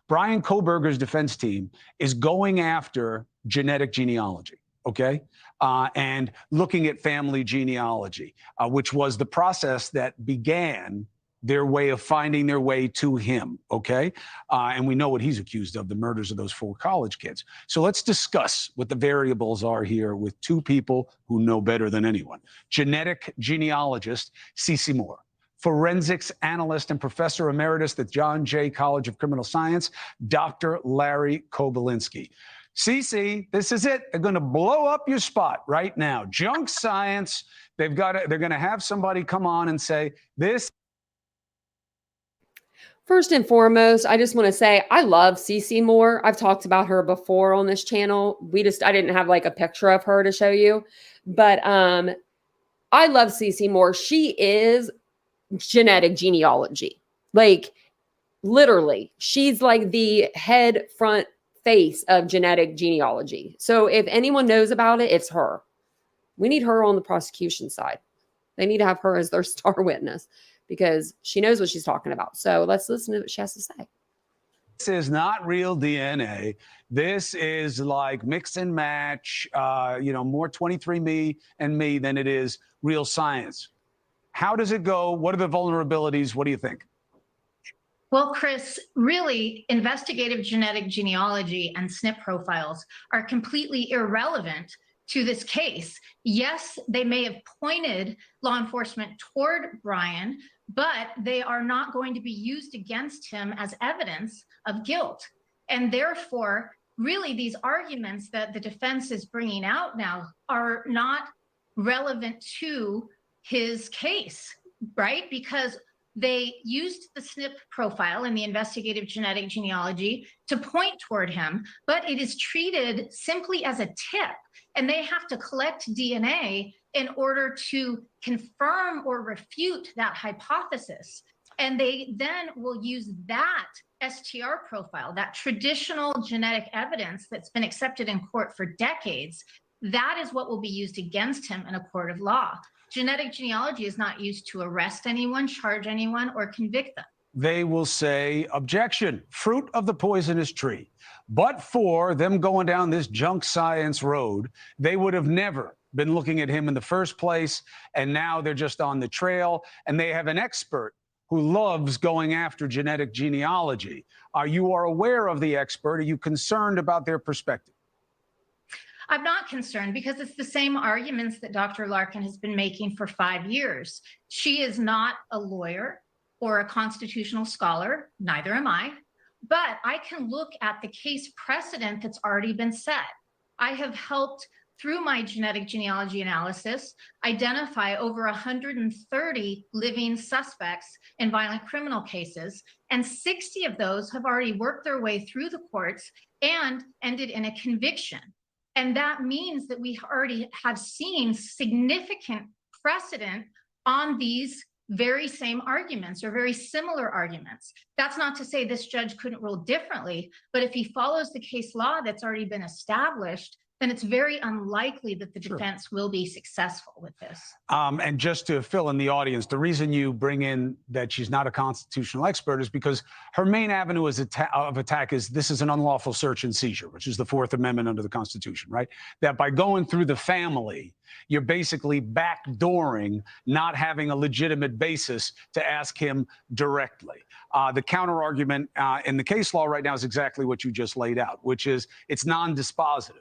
Brian Koberger's defense team is going after genetic genealogy, okay? And looking at family genealogy, which was the process that began their way of finding their way to him, okay? And we know what he's accused of, the murders of those 4 college kids. So let's discuss what the variables are here with 2 people who know better than anyone. Genetic genealogist Cece Moore, forensics analyst and professor emeritus at John Jay College of Criminal Science, Dr. Larry Kobylinski. Cece, this is it. They're going to blow up your spot right now. Junk science. They're going to have somebody come on and say this. First and foremost, I just want to say I love Cece Moore. I've talked about her before on this channel. I didn't have like a picture of her to show you, but I love Cece Moore. She is genetic genealogy. Like literally, she's like the head front face of genetic genealogy. So if anyone knows about it, it's her. We need her on the prosecution side. They need to have her as their star witness because she knows what she's talking about. So let's listen to what she has to say. This is not real DNA. This is like mix and match, more 23andMe and me than it is real science. How does it go? What are the vulnerabilities? What do you think? Well, Chris, really, investigative genetic genealogy and SNP profiles are completely irrelevant to this case. Yes, they may have pointed law enforcement toward Brian, but they are not going to be used against him as evidence of guilt. And therefore, really, these arguments that the defense is bringing out now are not relevant to his case, right? Because they used the SNP profile in the investigative genetic genealogy to point toward him, but it is treated simply as a tip, and they have to collect DNA in order to confirm or refute that hypothesis. And they then will use that STR profile, that traditional genetic evidence that's been accepted in court for decades. That is what will be used against him in a court of law. Genetic genealogy is not used to arrest anyone, charge anyone, or convict them. They will say, objection, fruit of the poisonous tree. But for them going down this junk science road, they would have never been looking at him in the first place. And now they're just on the trail. And they have an expert who loves going after genetic genealogy. You are aware of the expert. Are you concerned about their perspective? I'm not concerned because it's the same arguments that Dr. Larkin has been making for 5 years. She is not a lawyer or a constitutional scholar, neither am I, but I can look at the case precedent that's already been set. I have helped, through my genetic genealogy analysis, identify over 130 living suspects in violent criminal cases, and 60 of those have already worked their way through the courts and ended in a conviction. And that means that we already have seen significant precedent on these very same arguments or very similar arguments. That's not to say this judge couldn't rule differently, but if he follows the case law that's already been established, then it's very unlikely that the defense will be successful with this. And just to fill in the audience, the reason you bring in that she's not a constitutional expert is because her main avenue of attack is this is an unlawful search and seizure, which is the Fourth Amendment under the Constitution, right? That by going through the family, you're basically backdooring not having a legitimate basis to ask him directly. The counter argument in the case law right now is exactly what you just laid out, which is it's non-dispositive.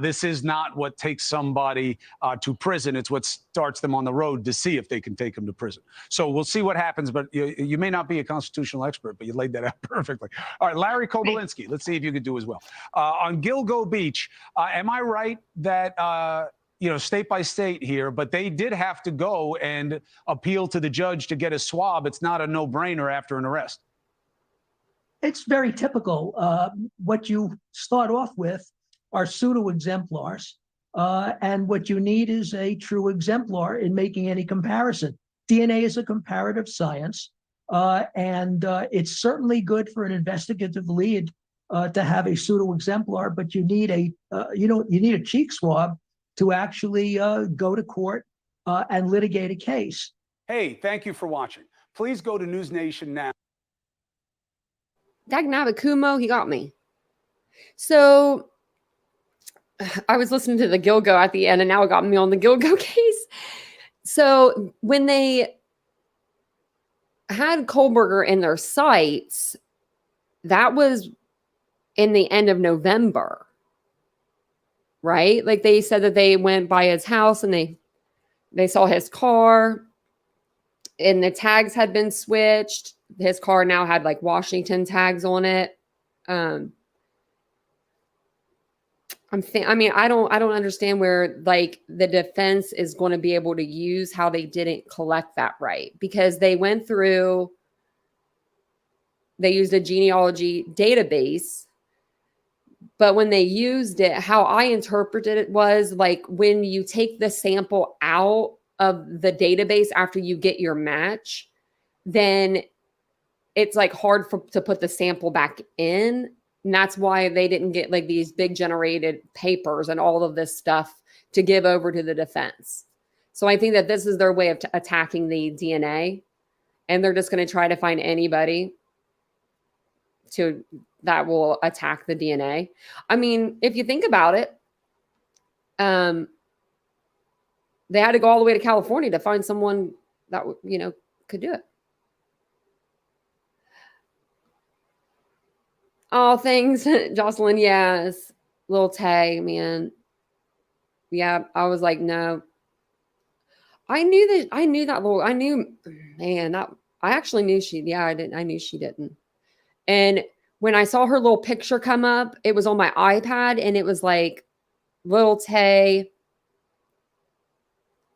This is not what takes somebody to prison. It's what starts them on the road to see if they can take them to prison. So we'll see what happens, but you may not be a constitutional expert, but you laid that out perfectly. All right, Larry Kobylinski, let's see if you can do as well. On Gilgo Beach, am I right that, state by state here, but they did have to go and appeal to the judge to get a swab? It's not a no-brainer after an arrest. It's very typical. What you start off with are pseudo-exemplars, and what you need is a true exemplar in making any comparison. DNA is a comparative science, and it's certainly good for an investigative lead to have a pseudo-exemplar, but you need a cheek swab to actually go to court and litigate a case. Hey, thank you for watching. Please go to News Nation now. Dagnabakumo, he got me. So I was listening to the Gilgo at the end, and now it got me on the Gilgo case. So when they had Kohlberger in their sights, that was in the end of November, right? Like they said that they went by his house and they saw his car. and the tags had been switched. His car now had like Washington tags on it. I mean, I don't understand where like the defense is going to be able to use how they didn't collect that right, because they went through, they used a genealogy database, but when they used it, how I interpreted it was like when you take the sample out of the database after you get your match, then it's like hard to put the sample back in. And that's why they didn't get like these big generated papers and all of this stuff to give over to the defense. So I think that this is their way of attacking the DNA. And they're just going to try to find anybody that will attack the DNA. I mean, if you think about it, they had to go all the way to California to find someone that, could do it. Oh, thanks, Jocelyn. Yes. Little Tay, man. Yeah, I was like, no. I knew that I actually knew I knew she didn't. And when I saw her little picture come up, it was on my iPad and it was like little Tay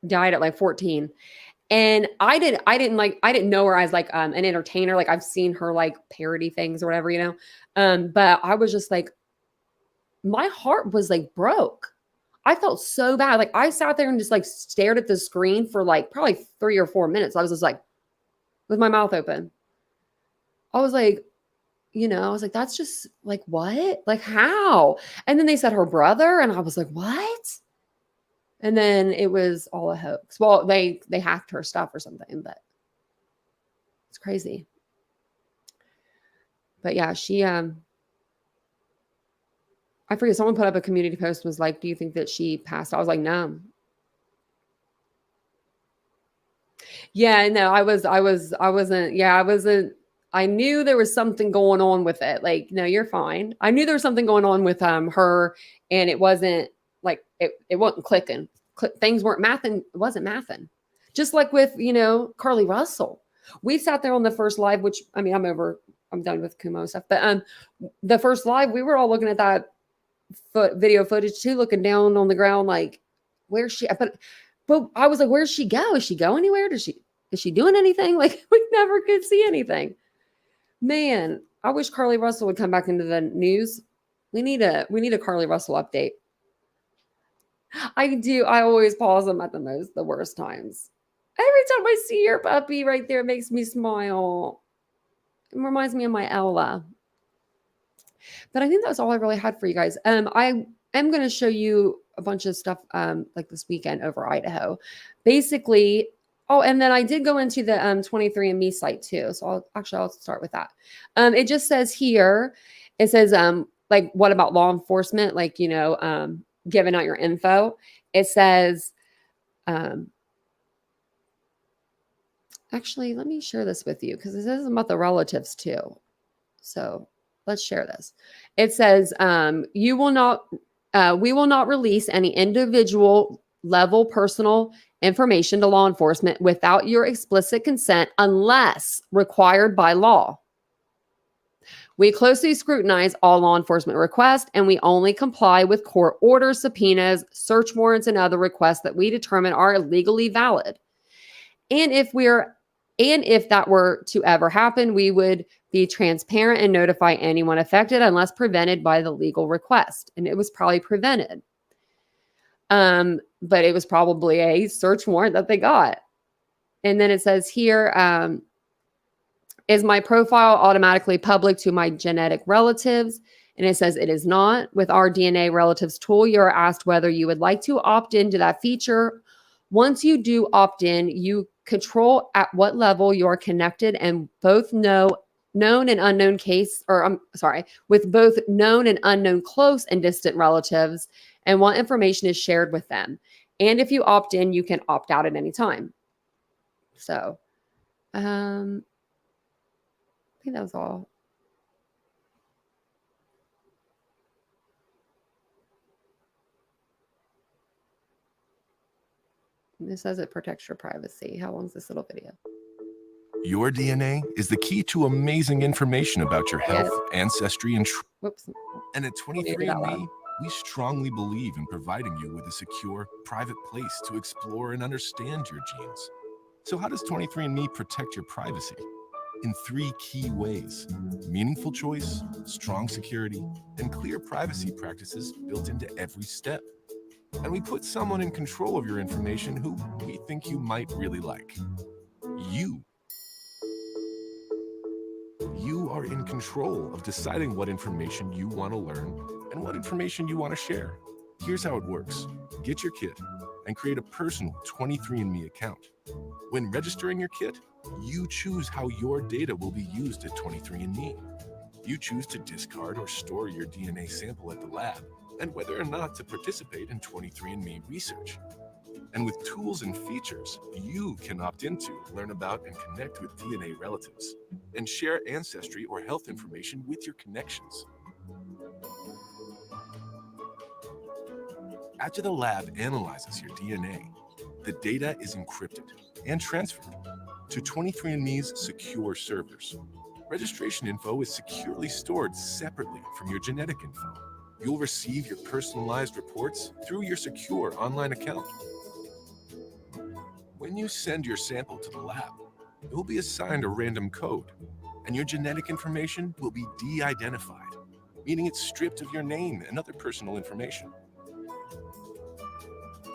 died at like 14. And I didn't know her as like an entertainer. Like I've seen her like parody things or whatever, but I was just like, my heart was like broke. I felt so bad. Like I sat there and just like stared at the screen for like probably 3 or 4 minutes. I was just like with my mouth open. I was like, that's just like, what? Like how? And then they said her brother and I was like, what? And then it was all a hoax. Well, they hacked her stuff or something, but it's crazy. But yeah, she I forget, someone put up a community post and was like, do you think that she passed? I was like, no. Yeah, no, I wasn't. I knew there was something going on with it. Like, no, you're fine. I knew there was something going on with her, and it wasn't like it wasn't clicking. Things weren't mathing. It wasn't mathing. Just like with Carly Russell. We sat there on the first live, which I mean, I'm done with Kumo stuff. But the first live, we were all looking at that video footage too, looking down on the ground, like, where's she? But I was like, where's she go? Is she go anywhere? Is she doing anything? Like, we never could see anything. Man, I wish Carly Russell would come back into the news. We need a Carly Russell update. I do. I always pause them at the worst times. Every time I see your puppy right there, it makes me smile. It reminds me of my Ella. But I think that's all I really had for you guys. I am going to show you a bunch of stuff like this weekend over Idaho. Basically, and then I did go into the 23andMe site too. So I'll start with that. It just says here, it says like, what about law enforcement? Like, giving out your info. It says, actually, let me share this with you because it says about the relatives too. So let's share this. It says, we will not release any individual level personal information to law enforcement without your explicit consent unless required by law. We closely scrutinize all law enforcement requests, and we only comply with court orders, subpoenas, search warrants, and other requests that we determine are legally valid. And if that were to ever happen, we would be transparent and notify anyone affected unless prevented by the legal request. And it was probably prevented. But it was probably a search warrant that they got. And then it says here, is my profile automatically public to my genetic relatives? And it says it is not. With our DNA relatives tool, you're asked whether you would like to opt into that feature. Once you do opt in, you control at what level you're connected and both known and unknown with both known and unknown close and distant relatives and what information is shared with them. And if you opt in, you can opt out at any time. So, I think that was all. This says it protects your privacy. How long is this little video? Your DNA is the key to amazing information about your Yes. health, ancestry, and Whoops. and at We'll read it out 23andMe, loud. we strongly believe in providing you with a secure, private place to explore and understand your genes. So how does 23andMe protect your privacy? In 3 key ways: meaningful choice, strong security, and clear privacy practices built into every step. And we put someone in control of your information who we think you might really like. You. You are in control of deciding what information you want to learn and what information you want to share. Here's how it works. Get your kit and create a personal 23andMe account. When registering your kit, you choose how your data will be used at 23andMe. You choose to discard or store your DNA sample at the lab and whether or not to participate in 23andMe research. And with tools and features you can opt into, learn about and connect with DNA relatives, and share ancestry or health information with your connections. After the lab analyzes your DNA, the data is encrypted and transferred to 23andMe's secure servers. Registration info is securely stored separately from your genetic info. You'll receive your personalized reports through your secure online account. When you send your sample to the lab, it will be assigned a random code, and your genetic information will be de-identified, meaning it's stripped of your name and other personal information.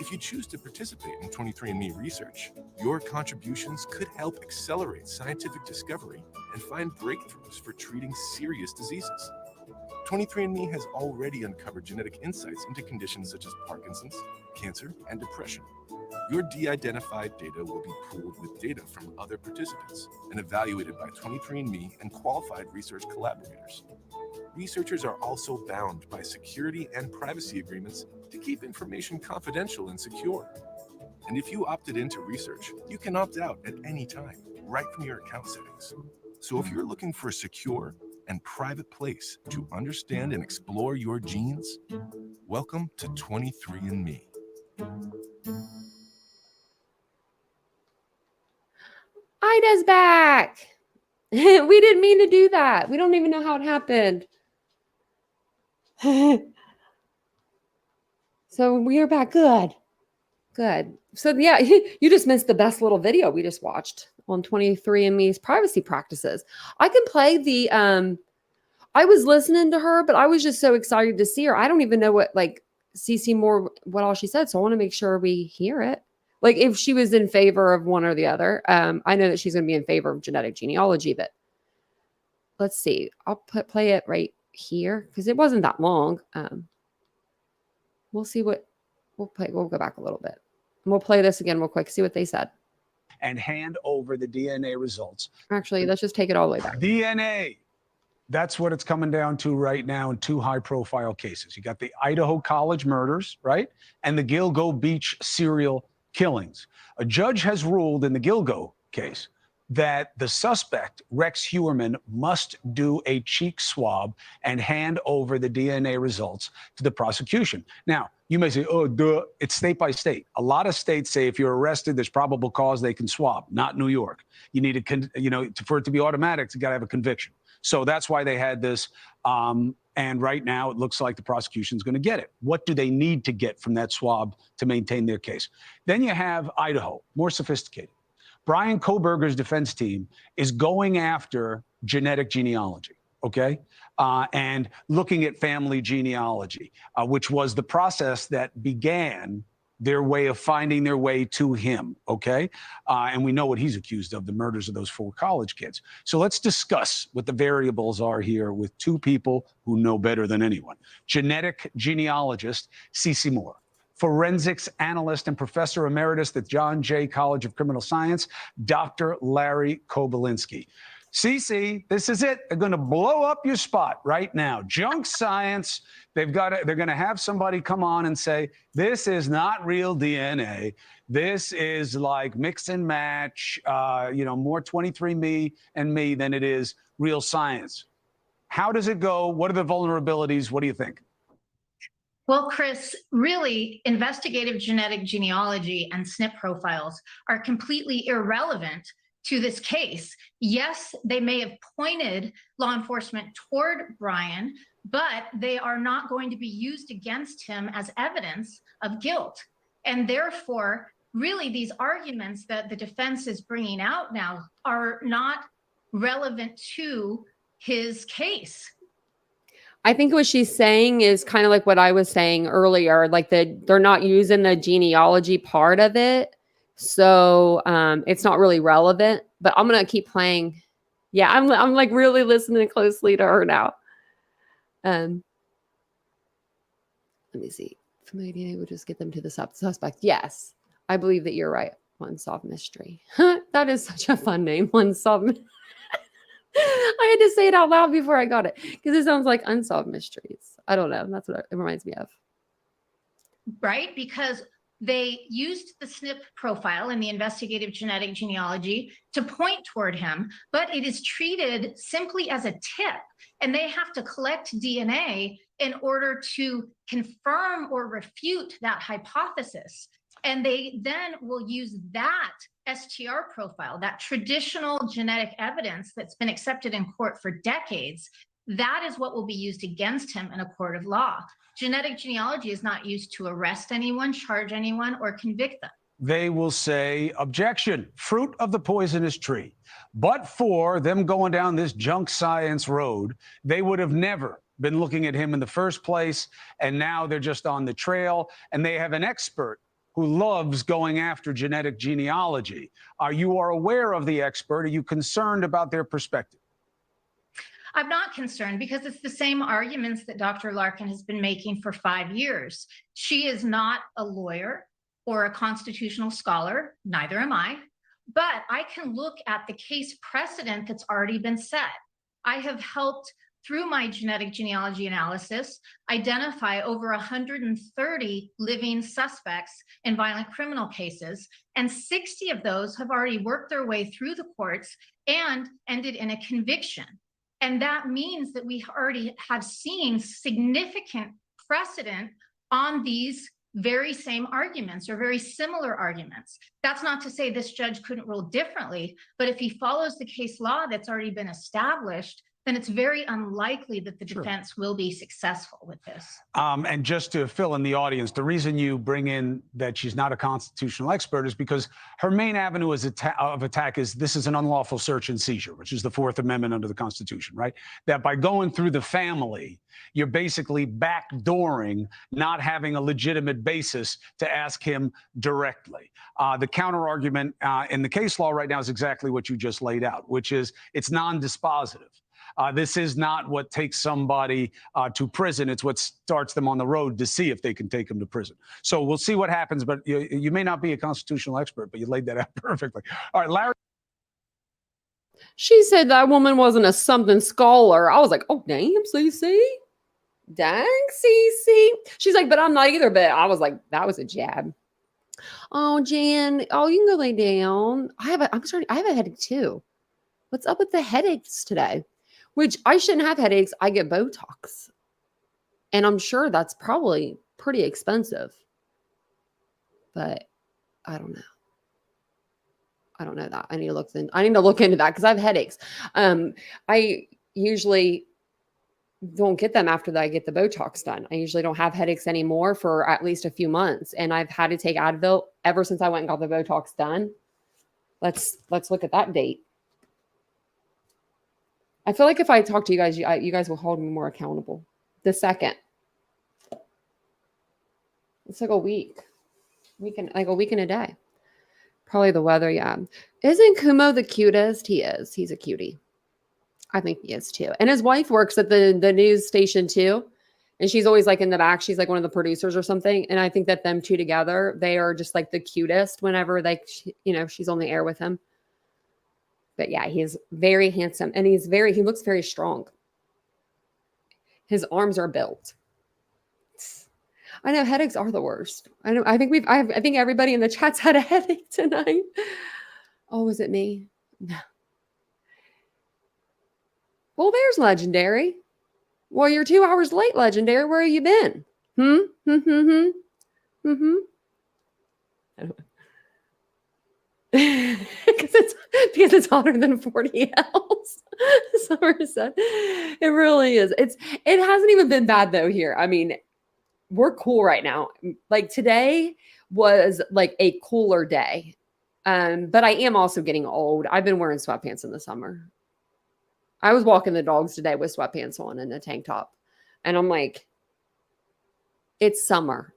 If you choose to participate in 23andMe research, your contributions could help accelerate scientific discovery and find breakthroughs for treating serious diseases. 23andMe has already uncovered genetic insights into conditions such as Parkinson's, cancer, and depression. Your de-identified data will be pooled with data from other participants and evaluated by 23andMe and qualified research collaborators. Researchers are also bound by security and privacy agreements to keep information confidential and secure. And if you opted into research, you can opt out at any time, right from your account settings. So if you're looking for a secure and private place to understand and explore your genes, welcome to 23andMe. Ida's back. We didn't mean to do that. We don't even know how it happened. So we are back. Good. Good. So yeah, you just missed the best little video we just watched on 23andMe's privacy practices. I can play the I was listening to her, but I was just so excited to see her. I don't even know what CC Moore what all she said, so I want to make sure we hear it. Like if she was in favor of one or the other. I know that she's going to be in favor of genetic genealogy, but let's see. I'll play it right here because it wasn't that long. We'll see what we'll play. We'll go back a little bit. And we'll play this again real quick, see what they said. And hand over the DNA results. Actually, let's just take it all the way back. DNA. That's what it's coming down to right now in 2 high-profile cases. You got the Idaho college murders, right? And the Gilgo Beach serial killings. A judge has ruled in the Gilgo case that the suspect, Rex Heuermann, must do a cheek swab and hand over the DNA results to the prosecution. Now, you may say, oh, duh, it's state by state. A lot of states say if you're arrested, there's probable cause they can swab, not New York. You need for it to be automatic, you got to have a conviction. So that's why they had this. And right now, it looks like the prosecution's going to get it. What do they need to get from that swab to maintain their case? Then you have Idaho, more sophisticated. Brian Kohberger's defense team is going after genetic genealogy, okay? And looking at family genealogy, which was the process that began their way of finding their way to him, okay? And we know what he's accused of, the murders of those 4 college kids. So let's discuss what the variables are here with 2 people who know better than anyone. Genetic genealogist, CC Moore. Forensics analyst and professor emeritus at the John Jay College of Criminal Science, Dr. Larry Kobylinski. CC, this is it. They're going to blow up your spot right now. Junk science. They're going to have somebody come on and say, this is not real DNA. This is like mix and match, more 23andMe and me than it is real science. How does it go? What are the vulnerabilities? What do you think? Well, Chris, really, investigative genetic genealogy and SNP profiles are completely irrelevant to this case. Yes, they may have pointed law enforcement toward Brian, but they are not going to be used against him as evidence of guilt. And therefore, really, these arguments that the defense is bringing out now are not relevant to his case. I think what she's saying is kind of like what I was saying earlier, like they're not using the genealogy part of it. So it's not really relevant, but I'm going to keep playing. Yeah, I'm like really listening closely to her now. Let me see. Familiar DNA would just get them to the suspect. Yes, I believe that you're right. Unsolved mystery. That is such a fun name. Unsolved mystery. I had to say it out loud before I got it because it sounds like unsolved mysteries. I don't know. That's what it reminds me of. Right? Because they used the SNP profile in the investigative genetic genealogy to point toward him, but it is treated simply as a tip, and they have to collect DNA in order to confirm or refute that hypothesis. And they then will use that STR profile, that traditional genetic evidence that's been accepted in court for decades. That is what will be used against him in a court of law. Genetic genealogy is not used to arrest anyone, charge anyone, or convict them. They will say, objection, fruit of the poisonous tree. But for them going down this junk science road, they would have never been looking at him in the first place. And now they're just on the trail, and they have an expert who loves going after genetic genealogy. Are you aware of the expert? Are you concerned about their perspective? I'm not concerned because it's the same arguments that Dr. Larkin has been making for 5 years. She is not a lawyer or a constitutional scholar, neither am I, but I can look at the case precedent that's already been set. I have helped, through my genetic genealogy analysis, identify over 130 living suspects in violent criminal cases, and 60 of those have already worked their way through the courts and ended in a conviction. And that means that we already have seen significant precedent on these very same arguments or very similar arguments. That's not to say this judge couldn't rule differently, but if he follows the case law that's already been established, then it's very unlikely that the defense will be successful with this. And just to fill in the audience, the reason you bring in that she's not a constitutional expert is because her main avenue of attack is this is an unlawful search and seizure, which is the Fourth Amendment under the Constitution, right? That by going through the family, you're basically backdooring not having a legitimate basis to ask him directly. The counter argument in the case law right now is exactly what you just laid out, which is it's non-dispositive. This is not what takes somebody to prison. It's what starts them on the road to see if they can take them to prison. So we'll see what happens, but you may not be a constitutional expert, but you laid that out perfectly. All right, Larry. She said that woman wasn't a something scholar. I was like, oh, damn, Cece. Dang, Cece. She's like, but I'm not either. But I was like, that was a jab. Oh, Jan. Oh, you can go lay down. I have a headache too. What's up with the headaches today? Which I shouldn't have headaches. I get Botox. And I'm sure that's probably pretty expensive. But I don't know. I don't know that. I need to look into that because I have headaches. I usually don't get them after I get the Botox done. I usually don't have headaches anymore for at least a few months. And I've had to take Advil ever since I went and got the Botox done. Let's look at that date. I feel like if I talk to you guys, you guys will hold me more accountable. The second. It's like a week. Like a week and a day. Probably the weather, yeah. Isn't Kumo the cutest? He is. He's a cutie. I think he is too. And his wife works at the news station too. And she's always like in the back. She's like one of the producers or something. And I think that them two together, they are just like the cutest whenever she's on the air with him. But yeah, he is very handsome and he looks very strong. His arms are built. I know headaches are the worst. I think everybody in the chat's had a headache tonight. Oh, was it me? No. Well, there's Legendary. Well, you're 2 hours late, Legendary. Where have you been? because it's hotter than 40 else. Summer said it really is. It hasn't even been bad though here. I mean, we're cool right now. Like today was like a cooler day. But I am also getting old. I've been wearing sweatpants in the summer. I was walking the dogs today with sweatpants on and a tank top. And I'm like, it's summer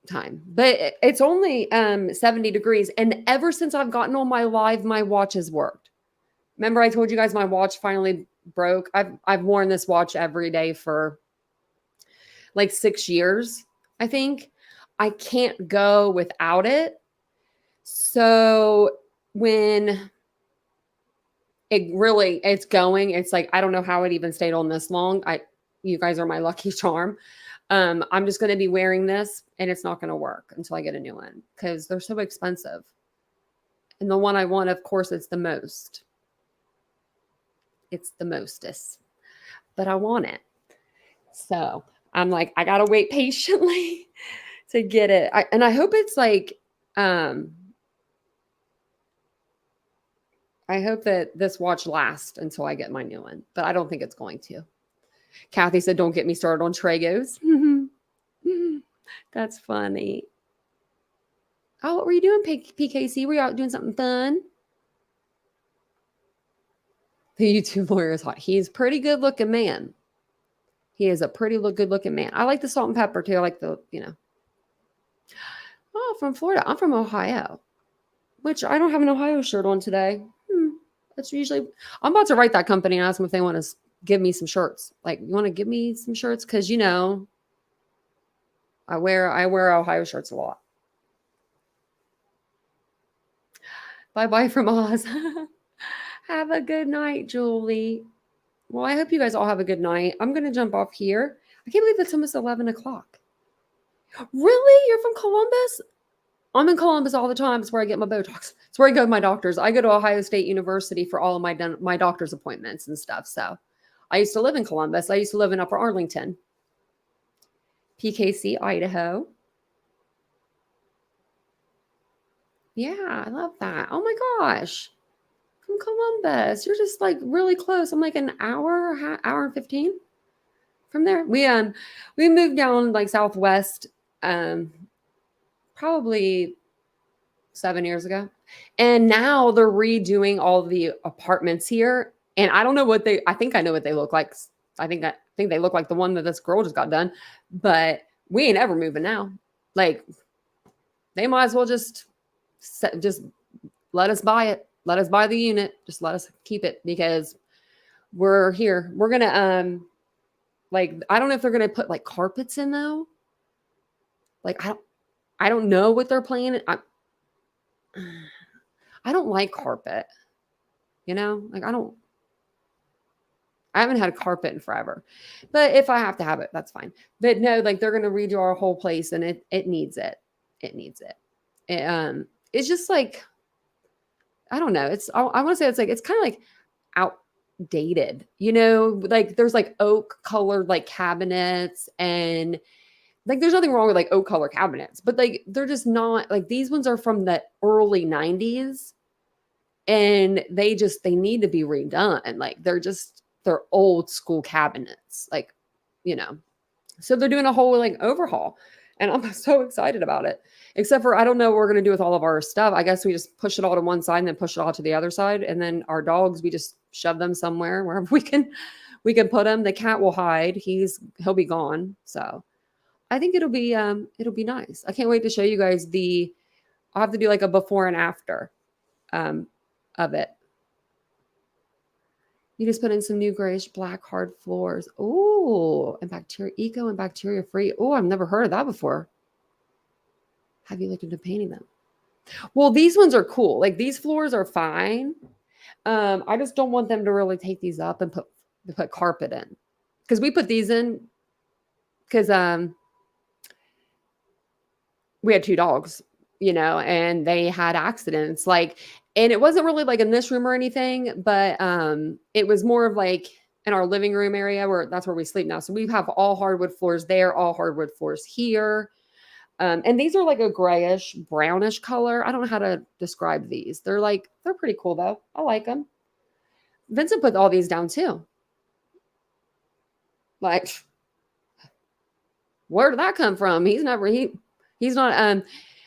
time, but it's only 70 degrees. And ever since I've gotten on my live, my watch has worked. Remember I told you guys my watch finally broke? I've worn this watch every day for like 6 years, I think. I can't go without it. So when it's going, it's like, I don't know how it even stayed on this long. You guys are my lucky charm. I'm just going to be wearing this and it's not going to work until I get a new one because they're so expensive. And the one I want, of course, it's the most. It's the mostest, but I want it. So I'm like, I got to wait patiently to get it. And I hope it's like, I hope that this watch lasts until I get my new one, but I don't think it's going to. Kathy said, don't get me started on Tragos. That's funny. Oh, what were you doing, PKC? Were you out doing something fun? The YouTube lawyer is hot. He's a pretty good looking man. He is a pretty good looking man. I like the salt and pepper too. I like the, Oh, from Florida. I'm from Ohio, which I don't have an Ohio shirt on today. That's usually, I'm about to write that company and ask them if they want to give me some shirts. Like, you want to give me some shirts? Because, I wear Ohio shirts a lot. Bye-bye from Oz. Have a good night, Julie. Well, I hope you guys all have a good night. I'm going to jump off here. I can't believe it's almost 11 o'clock. Really? You're from Columbus? I'm in Columbus all the time. It's where I get my Botox. It's where I go to my doctors. I go to Ohio State University for all of my doctor's appointments and stuff. So I used to live in Columbus. I used to live in Upper Arlington. PKC, Idaho. Yeah, I love that. Oh my gosh. From Columbus. You're just like really close. I'm like an hour and 15 from there. We moved down like Southwest probably 7 years ago. And now they're redoing all the apartments here. And I don't know I think I know what they look like. I think they look like the one that this girl just got done, but we ain't ever moving now. Like they might as well just let us buy it. Let us buy the unit. Just let us keep it because we're here. We're going to, I don't know if they're going to put like carpets in though. Like, I don't know what they're planning. I don't like carpet, like I haven't had a carpet in forever, but if I have to have it, that's fine. But no, like they're going to redo our whole place and it needs it. It needs it. It's just like, I don't know. I want to say it's kind of like outdated, like there's like oak colored like cabinets and like there's nothing wrong with like oak color cabinets, but like they're just not like these ones are from the early 90s and they need to be redone. Like they're old school cabinets, like, so they're doing a whole like overhaul and I'm so excited about it, except for I don't know what we're going to do with all of our stuff. I guess we just push it all to one side and then push it all to the other side. And then our dogs, we just shove them somewhere wherever we can put them. The cat will hide. He'll be gone. So I think it'll be nice. I can't wait to show you guys I'll have to do like a before and after of it. You just put in some new grayish black hard floors. Oh, and eco and bacteria free. Oh, I've never heard of that before. Have you looked into painting them? Well, these ones are cool. Like these floors are fine. I just don't want them to really take these up and put carpet in. Because we put these in because we had 2 dogs, and they had accidents. And it wasn't really like in this room or anything, but it was more of like in our living room area that's where we sleep now. So we have all hardwood floors there, all hardwood floors here. And these are like a grayish, brownish color. I don't know how to describe these. They're pretty cool though. I like them. Vincent put all these down too. Like, where did that come from? He's not,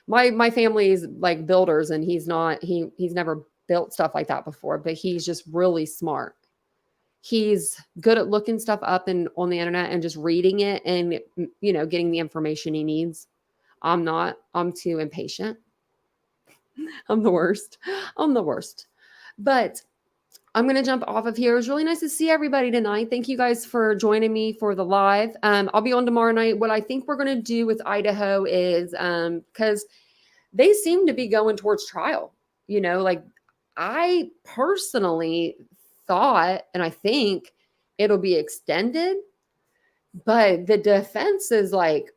my family is like builders, and he's never built stuff like that before, but he's just really smart. He's good at looking stuff up and on the internet and just reading it and, getting the information he needs. I'm not. I'm too impatient. I'm the worst. But I'm going to jump off of here. It was really nice to see everybody tonight. Thank you guys for joining me for the live. I'll be on tomorrow night. What I think we're going to do with Idaho is, because they seem to be going towards trial. Like, I personally thought, and I think it'll be extended, but the defense is like,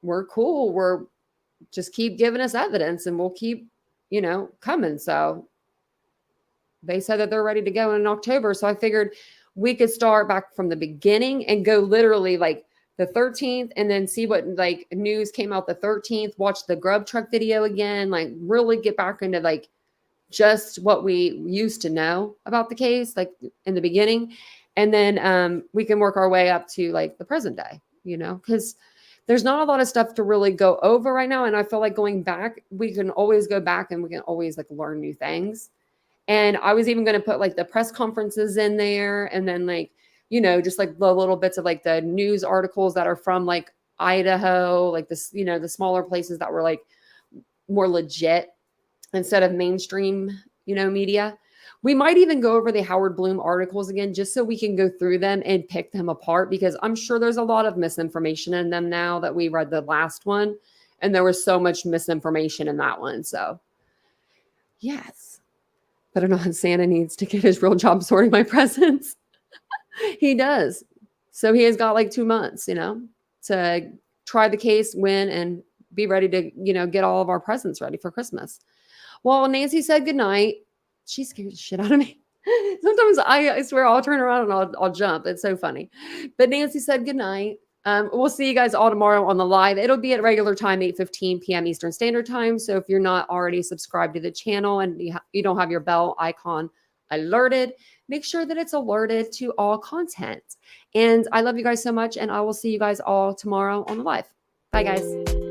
we're cool. We're just keep giving us evidence and we'll keep, coming. So they said that they're ready to go in October. So I figured we could start back from the beginning and go literally like the 13th and then see what like news came out the 13th, watch the grub truck video again, like really get back into like just what we used to know about the case, like in the beginning. And then we can work our way up to like the present day, because there's not a lot of stuff to really go over right now. And I feel like going back, we can always go back and we can always like learn new things. And I was even going to put like the press conferences in there. And then like, just like the little bits of like the news articles that are from like Idaho, like this, the smaller places that were like more legit instead of mainstream, media. We might even go over the Howard Bloom articles again, just so we can go through them and pick them apart, because I'm sure there's a lot of misinformation in them now that we read the last one. And there was so much misinformation in that one. So yes, but I know Santa needs to get his real job sorting my presents. He does. So he has got like 2 months, to try the case, win, and be ready to, get all of our presents ready for Christmas. Well, Nancy said goodnight. She scared the shit out of me. Sometimes I swear I'll turn around and I'll jump. It's so funny. But Nancy said goodnight. We'll see you guys all tomorrow on the live. It'll be at regular time, 8:15 p.m. Eastern Standard Time. So if you're not already subscribed to the channel and you don't have your bell icon alerted, make sure that it's alerted to all content. And I love you guys so much. And I will see you guys all tomorrow on the live. Bye, guys.